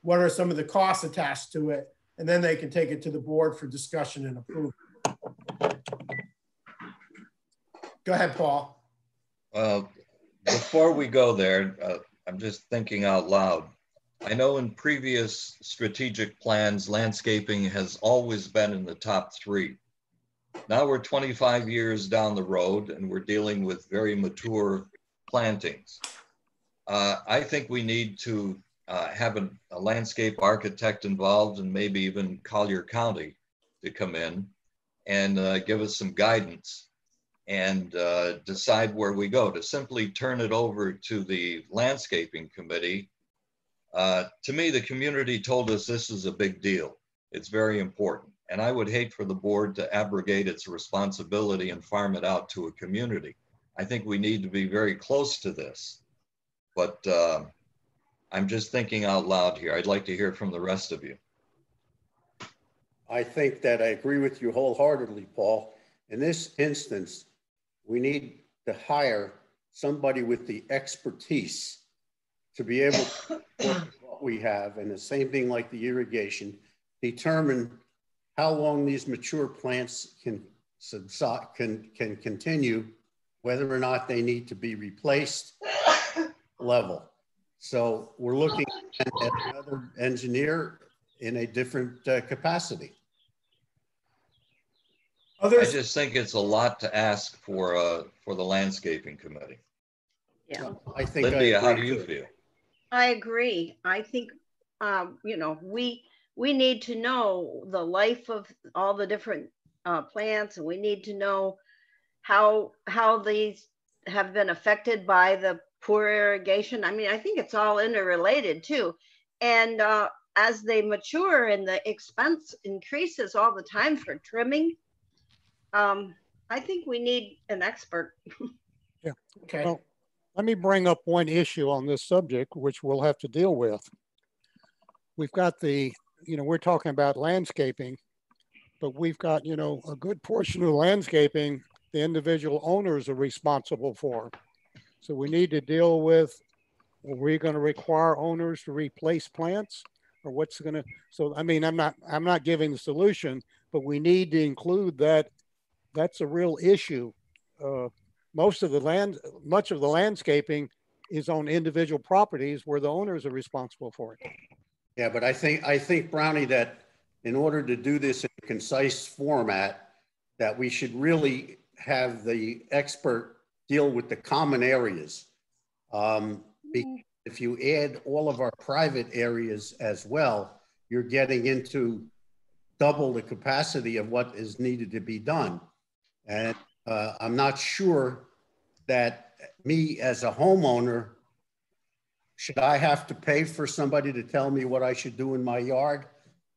what are some of the costs attached to it, and then they can take it to the board for discussion and approval. Go ahead, Paul. Before we go there, I'm just thinking out loud. I know in previous strategic plans, landscaping has always been in the top 3. Now we're 25 years down the road and we're dealing with very mature plantings. I think we need to have a landscape architect involved and maybe even Collier County to come in and give us some guidance and decide where we go. To simply turn it over to the landscaping committee, to me, the community told us this is a big deal. It's very important. And I would hate for the board to abrogate its responsibility and farm it out to a community. I think we need to be very close to this. But I'm just thinking out loud here. I'd like to hear from the rest of you. I think that I agree with you wholeheartedly, Paul. In this instance, we need to hire somebody with the expertise to be able to work with what we have, and the same thing like the irrigation, determine how long these mature plants can continue, whether or not they need to be replaced, level. So we're looking at another engineer in a different capacity. I just think it's a lot to ask for the landscaping committee. Yeah, I think. Lydia, how do you feel? I agree. I think, we need to know the life of all the different plants, and we need to know how these have been affected by the poor irrigation. I mean, I think it's all interrelated too. And as they mature and the expense increases all the time for trimming, I think we need an expert. Yeah. Okay. Well, let me bring up one issue on this subject, which we'll have to deal with. we've got the, you know, we're talking about landscaping, but we've got, you know, a good portion of landscaping the individual owners are responsible for. So we need to deal with, are we going to require owners to replace plants, or what's going to, so, I mean, I'm not giving the solution, but we need to include that. That's a real issue. Much of the landscaping is on individual properties where the owners are responsible for it. Yeah, but I think Brownie, that in order to do this in a concise format, that we should really have the expert deal with the common areas. If you add all of our private areas as well, you're getting into double the capacity of what is needed to be done. And I'm not sure that me as a homeowner, should I have to pay for somebody to tell me what I should do in my yard?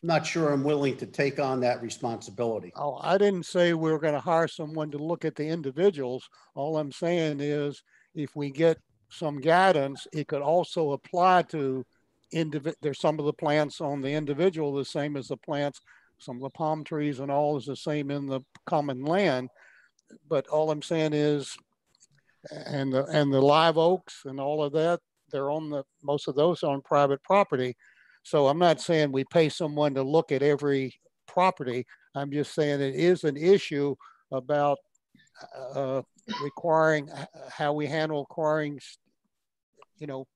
I'm not sure I'm willing to take on that responsibility. Oh, I didn't say we were going to hire someone to look at the individuals. All I'm saying is if we get some guidance, it could also apply to there's some of the plants on the individual, the same as the plants, some of the palm trees and all is the same in the common land. But all I'm saying is, and the live oaks and all of that, they're on most of those are on private property. So I'm not saying we pay someone to look at every property. I'm just saying it is an issue about requiring how we handle acquiring, you know,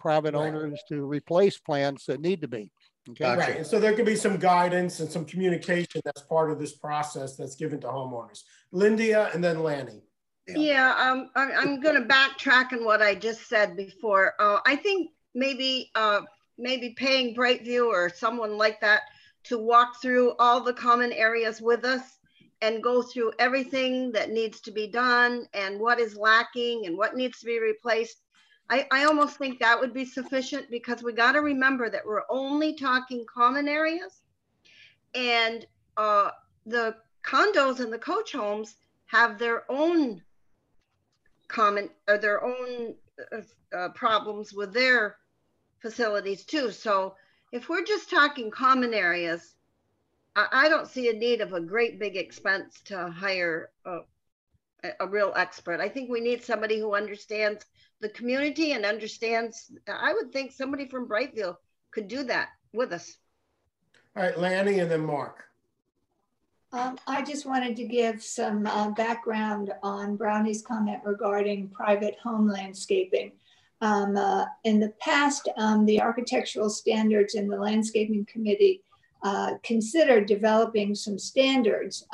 private owners to replace plants that need to be. Okay. Gotcha. Right. And so there could be some guidance and some communication that's part of this process that's given to homeowners. Lindia and then Lanny. Yeah, I'm going to backtrack on what I just said before. I think maybe paying Brightview or someone like that to walk through all the common areas with us and go through everything that needs to be done and what is lacking and what needs to be replaced. I almost think that would be sufficient, because we got to remember that we're only talking common areas, and the condos and the coach homes have their own common or their own problems with their facilities too. So if we're just talking common areas, I don't see a need of a great big expense to hire a real expert. I think we need somebody who understands the community and understands, I would think somebody from Brightview could do that with us. All right, Lanny and then Mark. I just wanted to give some background on Brownie's comment regarding private home landscaping. In the past, the architectural standards in the landscaping committee considered developing some standards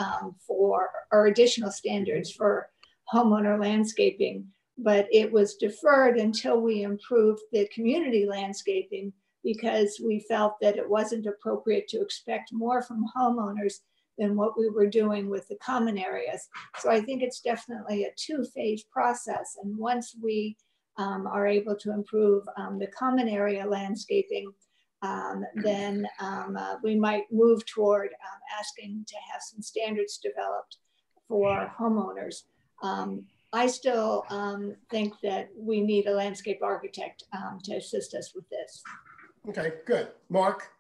or additional standards for homeowner landscaping, but it was deferred until we improved the community landscaping, because we felt that it wasn't appropriate to expect more from homeowners than what we were doing with the common areas. So I think it's definitely a two-phase process. And once we are able to improve the common area landscaping, then we might move toward asking to have some standards developed for homeowners. I still think that we need a landscape architect to assist us with this. Okay, good. Mark?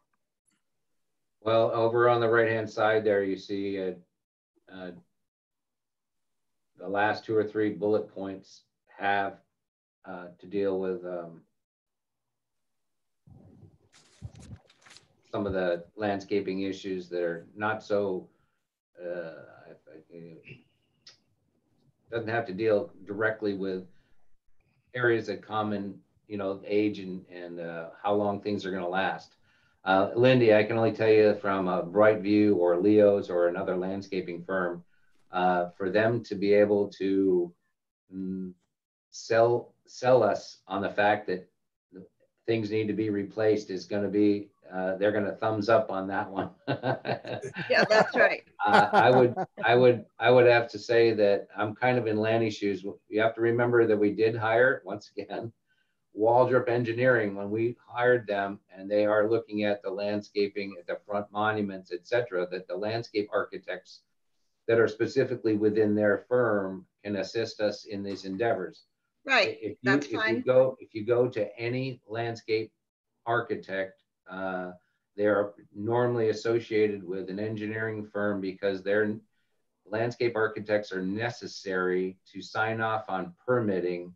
Well, over on the right-hand side there, you see the last 2 or 3 bullet points have to deal with some of the landscaping issues that are not so, doesn't have to deal directly with areas of common, you know, age and how long things are going to last. Lindy, I can only tell you from Brightview or Leo's or another landscaping firm, for them to be able to sell us on the fact that things need to be replaced is going to be, they're going to thumbs up on that one. Yeah, that's right. I would have to say that I'm kind of in Lanny's shoes. You have to remember that we did hire, once again, Waldrop Engineering when we hired them, and they are looking at the landscaping at the front monuments, etc., that the landscape architects that are specifically within their firm can assist us in these endeavors. Right, If that's fine. you go to any landscape architect They're normally associated with an engineering firm because their landscape architects are necessary to sign off on permitting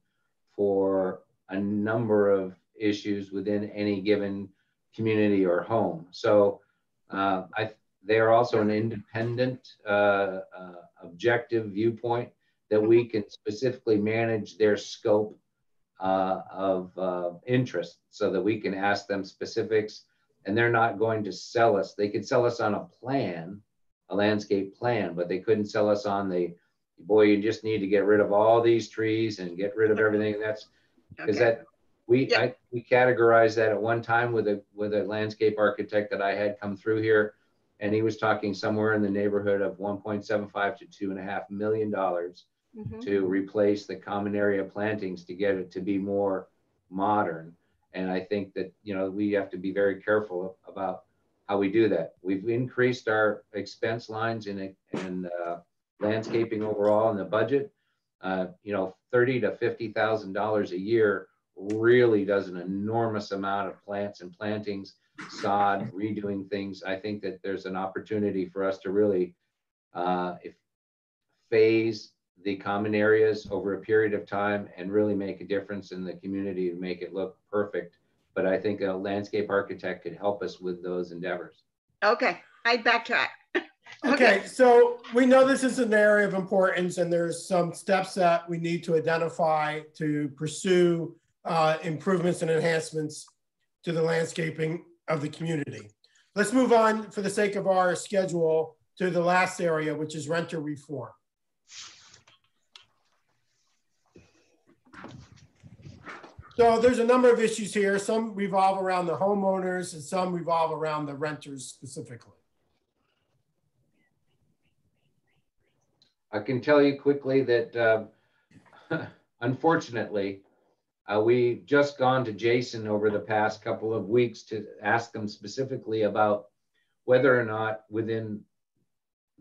for a number of issues within any given community or home. So they are also an independent, objective viewpoint that we can specifically manage their scope of interest so that we can ask them specifics, and they're not going to sell us. They could sell us on a plan, a landscape plan, but they couldn't sell us on the, boy, you just need to get rid of all these trees and get rid of everything. And that's because that we categorized that at one time with a landscape architect that I had come through here, and he was talking somewhere in the neighborhood of $1.75 to $2.5 million to replace the common area plantings to get it to be more modern. And I think that, you know, we have to be very careful about how we do that. We've increased our expense lines in landscaping overall in the budget. You know, $30,000 to $50,000 a year really does an enormous amount of plants and plantings, sod, redoing things. I think that there's an opportunity for us to really phase the common areas over a period of time and really make a difference in the community to make it look perfect. But I think a landscape architect could help us with those endeavors. Okay, I backtrack. Okay, so we know this is an area of importance, and there's some steps that we need to identify to pursue improvements and enhancements to the landscaping of the community. Let's move on, for the sake of our schedule, to the last area, which is renter reform. So there's a number of issues here. Some revolve around the homeowners and some revolve around the renters specifically. I can tell you quickly that unfortunately, we've just gone to Jason over the past couple of weeks to ask them specifically about whether or not within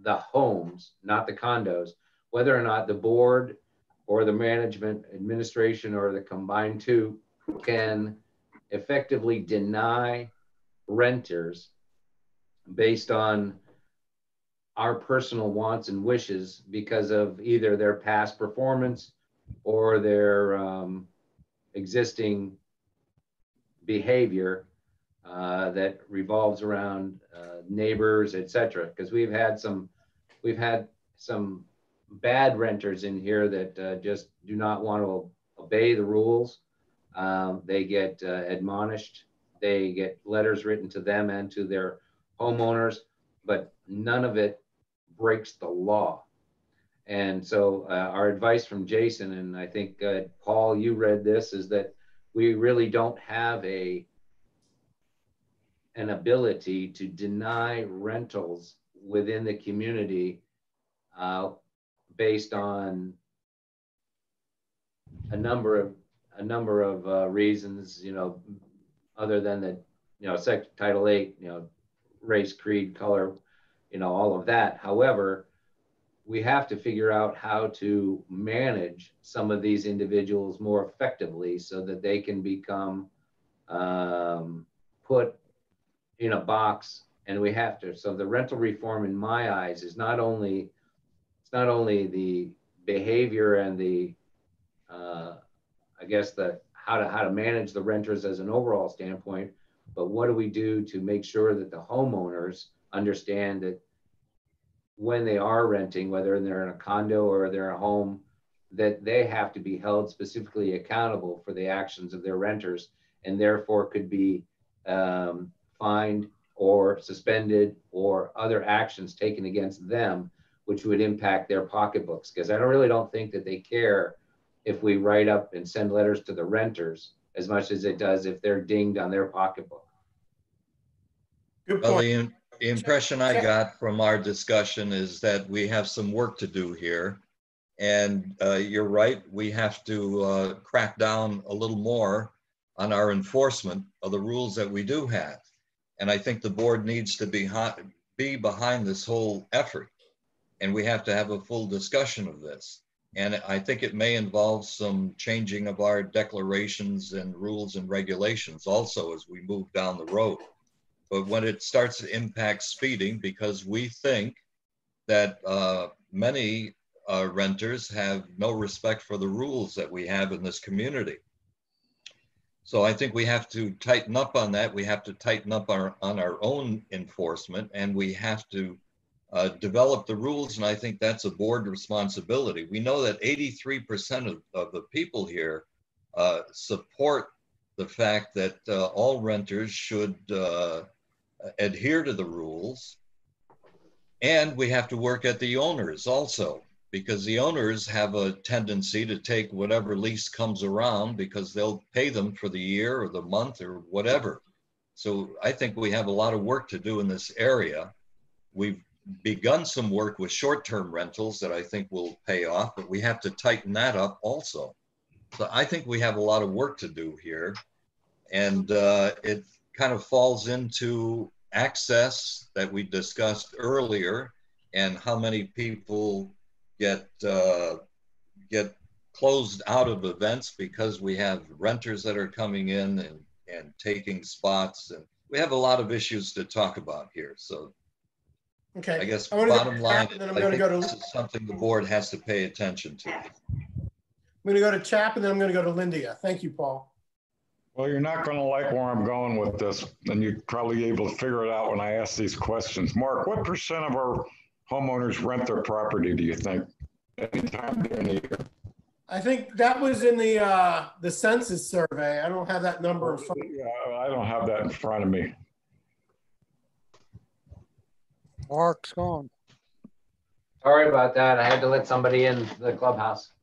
the homes, not the condos, whether or not the board or the management, administration, or the combined two can effectively deny renters based on our personal wants and wishes because of either their past performance or their existing behavior that revolves around neighbors, etc. Because we've had some bad renters in here that just do not want to obey the rules. They get admonished. They get letters written to them and to their homeowners, but none of it breaks the law. And so our advice from Jason, and I think Paul, you read this, is that we really don't have an ability to deny rentals within the community based on a number of reasons, you know, other than the, you know, Title VIII, you know, race, creed, color, you know, all of that. However, we have to figure out how to manage some of these individuals more effectively so that they can become put in a box, and we have to. So the rental reform, in my eyes, is not only the behavior and the I guess the how to manage the renters as an overall standpoint, but what do we do to make sure that the homeowners understand that when they are renting, whether they're in a condo or they're a home, that they have to be held specifically accountable for the actions of their renters, and therefore could be fined or suspended or other actions taken against them, which would impact their pocketbooks. Because I really don't think that they care if we write up and send letters to the renters as much as it does if they're dinged on their pocketbook. Good Well, point. the impression I got from our discussion is that we have some work to do here. And you're right, we have to crack down a little more on our enforcement of the rules that we do have. And I think the board needs to be behind this whole effort. And we have to have a full discussion of this. And I think it may involve some changing of our declarations and rules and regulations also as we move down the road. but when it starts to impact speeding, because we think that many renters have no respect for the rules that we have in this community. So I think we have to tighten up on that. We have to tighten up on our own enforcement, and we have to develop the rules. And I think that's a board responsibility. We know that 83% of the people here support the fact that all renters should adhere to the rules. And we have to work at the owners also, because the owners have a tendency to take whatever lease comes around because they'll pay them for the year or the month or whatever. So I think we have a lot of work to do in this area. We've begun some work with short-term rentals that I think will pay off, but we have to tighten that up also. So I think we have a lot of work to do here. And it kind of falls into access that we discussed earlier, and how many people get closed out of events because we have renters that are coming in and taking spots, and we have a lot of issues to talk about here. So Okay. I guess I wanna bottom line, and then I'm I going to think go to this is something the board has to pay attention to. I'm going to go to Chap, and then I'm going to go to Lindia. Thank you, Paul. Well, you're not going to like where I'm going with this, and you're probably able to figure it out when I ask these questions. Mark, what % of our homeowners rent their property, do you think, anytime during the year? I think that was in the census survey. I don't have that number in front of me. Yeah, I don't have that in front of me. Mark's gone. Sorry about that. I had to let somebody in the clubhouse.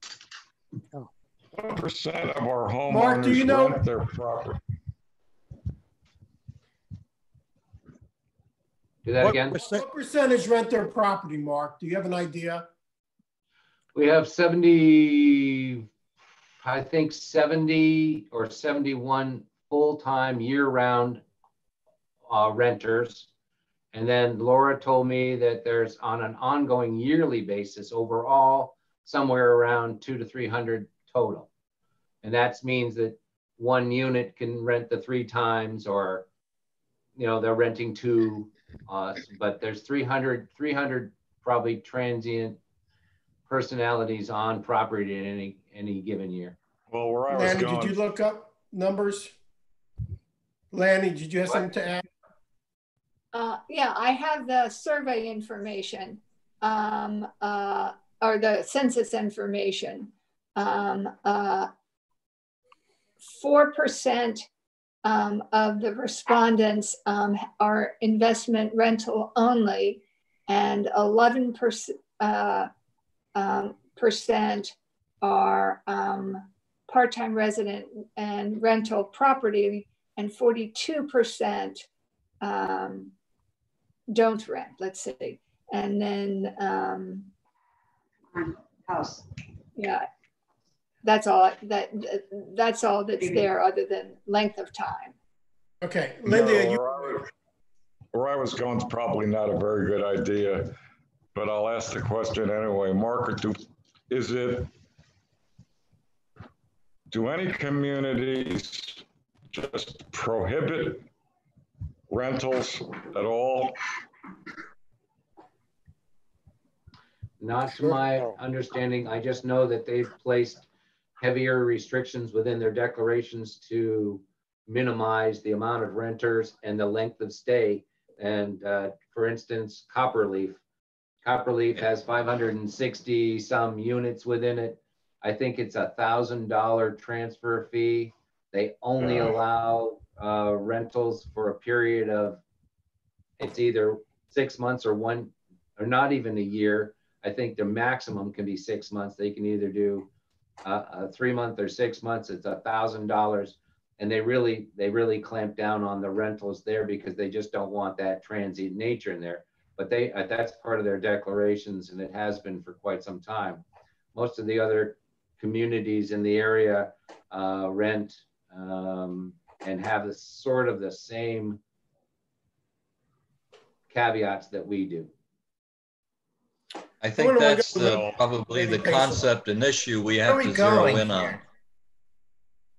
Oh. What % of our homeowners Mark, do you know- rent their property? Do that again. What percentage rent their property, Mark? Do you have an idea? We have 70, I think 70 or 71 full-time year-round renters. And then Laura told me that there's on an ongoing yearly basis overall, somewhere around 200 to 300 total. And that means that one unit can rent the 3 times, or, you know, they're renting 2, but there's 300 probably transient personalities on property in any given year. Well, where I was Lanny, going, did you look up numbers? Lanny, did you have something to add? Yeah, I have the survey information, or the census information. 4% of the respondents are investment rental only, and 11% are part-time resident and rental property, and 42% don't rent, let's say. And then house. Yeah, that's all that's all that's there, other than length of time. Okay, Linda, where I was going is probably not a very good idea, but I'll ask the question anyway. Mark, do any communities just prohibit rentals at all? Not to my understanding. I just know that they've placed heavier restrictions within their declarations to minimize the amount of renters and the length of stay. And for instance, Copperleaf has 560 some units within it. I think it's $1,000 transfer fee. They only allow rentals for a period of, it's either 6 months or not even a year. I think the maximum can be 6 months. They can either do a 3 month or 6 months. It's $1,000, and they really clamp down on the rentals there because they just don't want that transient nature in there. But that's part of their declarations, and it has been for quite some time. Most of the other communities in the area rent and have the sort of the same caveats that we do. I think that's probably the concept and issue we have to zero in on.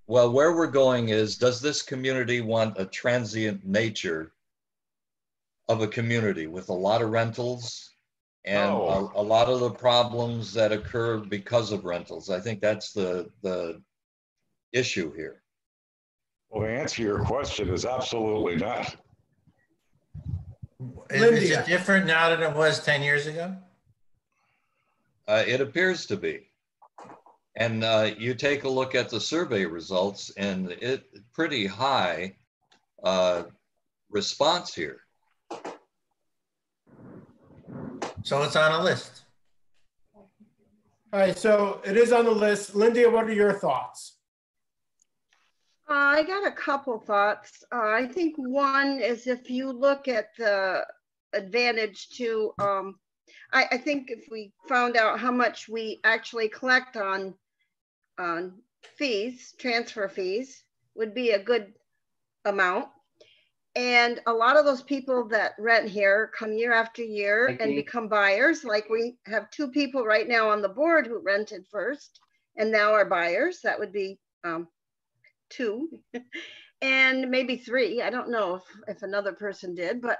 Well, where we're going is, does this community want a transient nature of a community with a lot of rentals and Oh. a lot of the problems that occur because of rentals. I think that's the issue here. Well, the answer to your question is absolutely not. Is it different now than it was 10 years ago? It appears to be. And you take a look at the survey results and it pretty high response here. So it's on a list. All right, so it is on the list. Linda, what are your thoughts? I got a couple thoughts. I think one is if you look at the advantage to, I think if we found out how much we actually collect on fees, transfer fees, would be a good amount. And a lot of those people that rent here come year after year and become buyers. Like we have 2 people right now on the board who rented first and now are buyers. That would be 2 and maybe 3. I don't know if another person did, but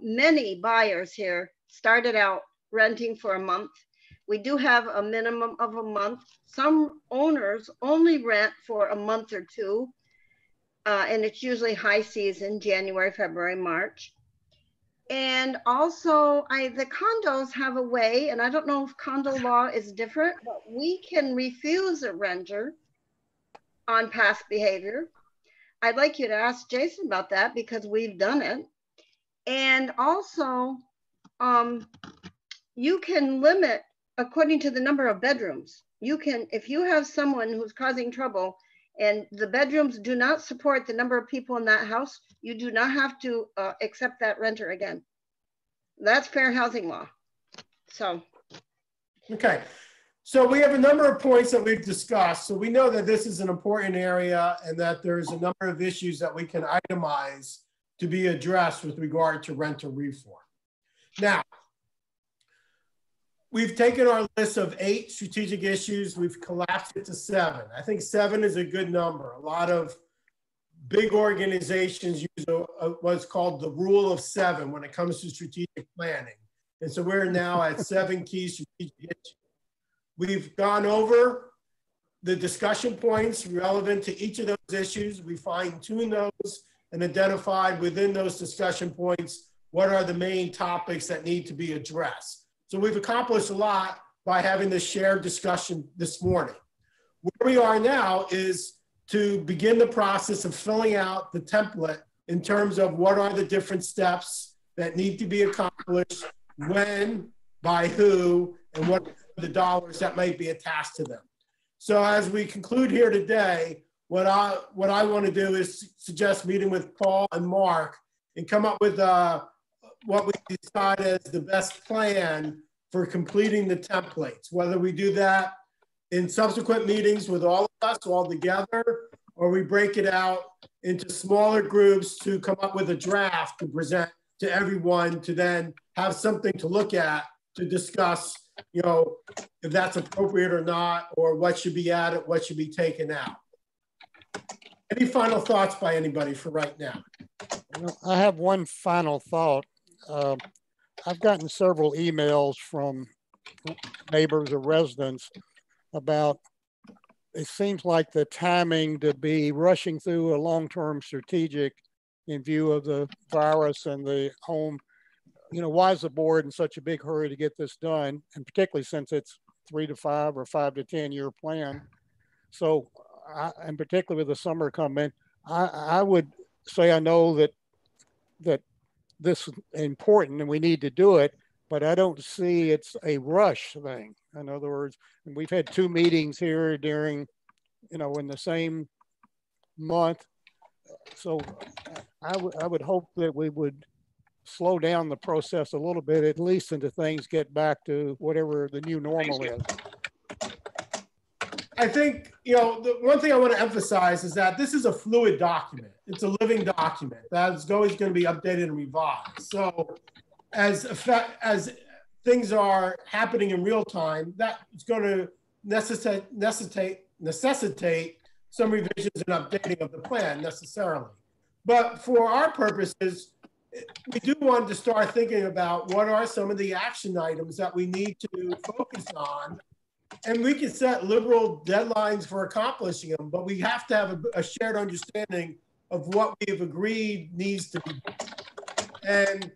many buyers here started out renting for a month. We do have a minimum of a month. Some owners only rent for a month or 2. And it's usually high season, January, February, March. And also the condos have a way, and I don't know if condo law is different, but we can refuse a renter on past behavior. I'd like you to ask Jason about that because we've done it. And also you can limit according to the number of bedrooms. You can, if you have someone who's causing trouble and the bedrooms do not support the number of people in that house, you do not have to accept that renter again. That's fair housing law. So. Okay, so we have a number of points that we've discussed. So we know that this is an important area and that there's a number of issues that we can itemize to be addressed with regard to rental reform. Now, we've taken our list of 8 strategic issues, we've collapsed it to 7. I think 7 is a good number. A lot of big organizations use what's called the rule of 7 when it comes to strategic planning. And so we're now at 7 key strategic issues. We've gone over the discussion points relevant to each of those issues. We fine-tuned those and identified within those discussion points what are the main topics that need to be addressed. So we've accomplished a lot by having this shared discussion this morning. Where we are now is to begin the process of filling out the template in terms of what are the different steps that need to be accomplished, when, by who, and what are the dollars that might be attached to them. So as we conclude here today, what I want to do is suggest meeting with Paul and Mark and come up with what we decide as the best plan for completing the templates, whether we do that in subsequent meetings with all of us all together, or we break it out into smaller groups to come up with a draft to present to everyone to then have something to look at to discuss, you know, if that's appropriate or not, or what should be added, what should be taken out. Any final thoughts by anybody for right now? I have one final thought. I've gotten several emails from neighbors or residents about, it seems like the timing to be rushing through a long-term strategic in view of the virus and the home. You know, why is the board in such a big hurry to get this done? And particularly since it's 3 to 5 or 5 to 10 year plan. So, and particularly with the summer coming, I would say I know that this is important and we need to do it, but I don't see it's a rush thing. In other words, we've had 2 meetings here during, you know, in the same month. So I would hope that we would slow down the process a little bit, at least until things get back to whatever the new normal is. I think, you know, the one thing I want to emphasize is that this is a fluid document. It's a living document that's always going to be updated and revised. So as things are happening in real time, that is going to necessitate some revisions and updating of the plan necessarily. But for our purposes, we do want to start thinking about what are some of the action items that we need to focus on. And we can set liberal deadlines for accomplishing them, but we have to have a shared understanding of what we've agreed needs to be done. And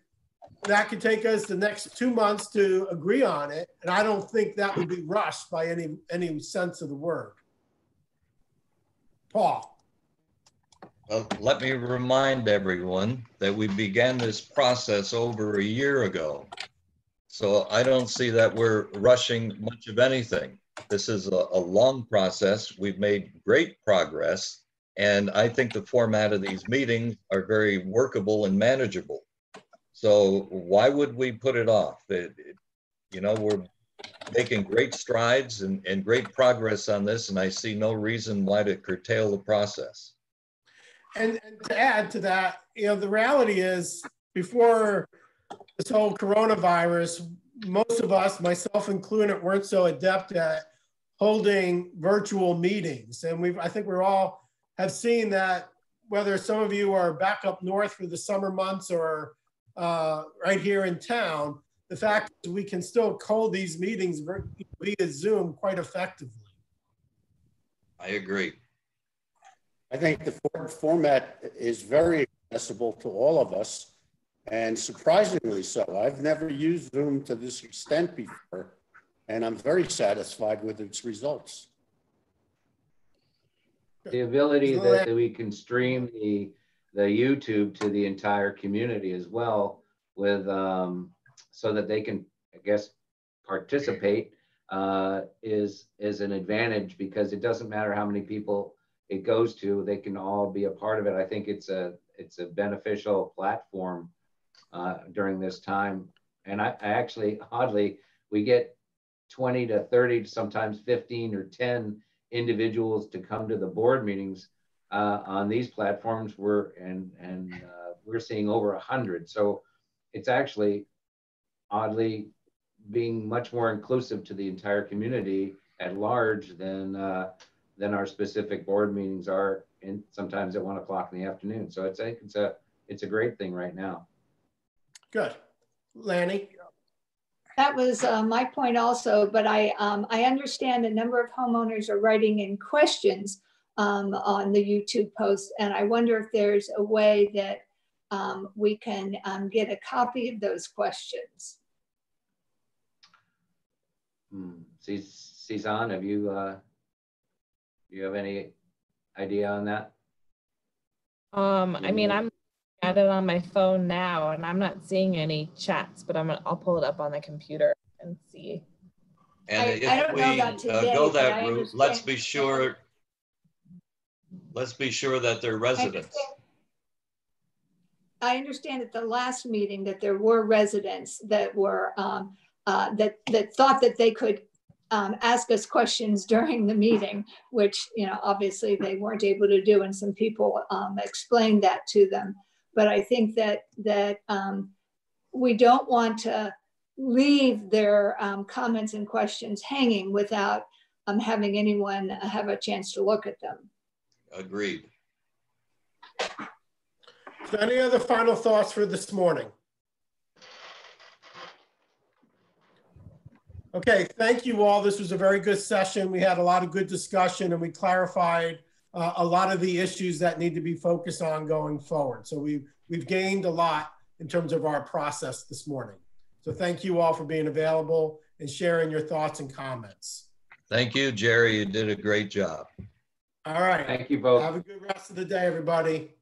that could take us the next 2 months to agree on it. And I don't think that would be rushed by any sense of the word. Paul. Well, let me remind everyone that we began this process over a year ago. So I don't see that we're rushing much of anything. This is a long process. We've made great progress. And I think the format of these meetings are very workable and manageable. So why would we put it off? You know, we're making great strides and great progress on this, and I see no reason why to curtail the process. And to add to that, you know, the reality is before this whole coronavirus, most of us, myself included, weren't so adept at holding virtual meetings. And I think we're all have seen that, whether some of you are back up north for the summer months or right here in town, the fact is we can still hold these meetings via Zoom quite effectively. I agree. I think the format is very accessible to all of us, and surprisingly so. I've never used Zoom to this extent before, and I'm very satisfied with its results. The ability that we can stream the YouTube to the entire community as well, with so that they can, I guess, participate is an advantage, because it doesn't matter how many people it goes to, they can all be a part of it. I think it's a beneficial platform during this time. And I actually, oddly, we get 20 to 30, sometimes 15 or 10 individuals to come to the board meetings on these platforms. We're seeing over 100. So it's actually oddly being much more inclusive to the entire community at large than our specific board meetings are, and sometimes at 1 o'clock in the afternoon. So it's a great thing right now. Good. Lanny? That was my point also, but I understand a number of homeowners are writing in questions on the YouTube post, and I wonder if there's a way that we can get a copy of those questions. Cezanne, have you have any idea on that? I mean, I'm at it on my phone now, and I'm not seeing any chats, but I'll pull it up on the computer and see. And I don't know about today, go that route, let's be sure that they're residents. I understand at the last meeting that there were residents that were that thought that they could ask us questions during the meeting, which, you know, obviously they weren't able to do, and some people explained that to them. But I think that we don't want to leave their comments and questions hanging without having anyone have a chance to look at them. Agreed. So any other final thoughts for this morning? Okay, thank you all. This was a very good session. We had a lot of good discussion, and we clarified a lot of the issues that need to be focused on going forward. So we've gained a lot in terms of our process this morning. So thank you all for being available and sharing your thoughts and comments. Thank you, Jerry. You did a great job. All right. Thank you both. Have a good rest of the day, everybody.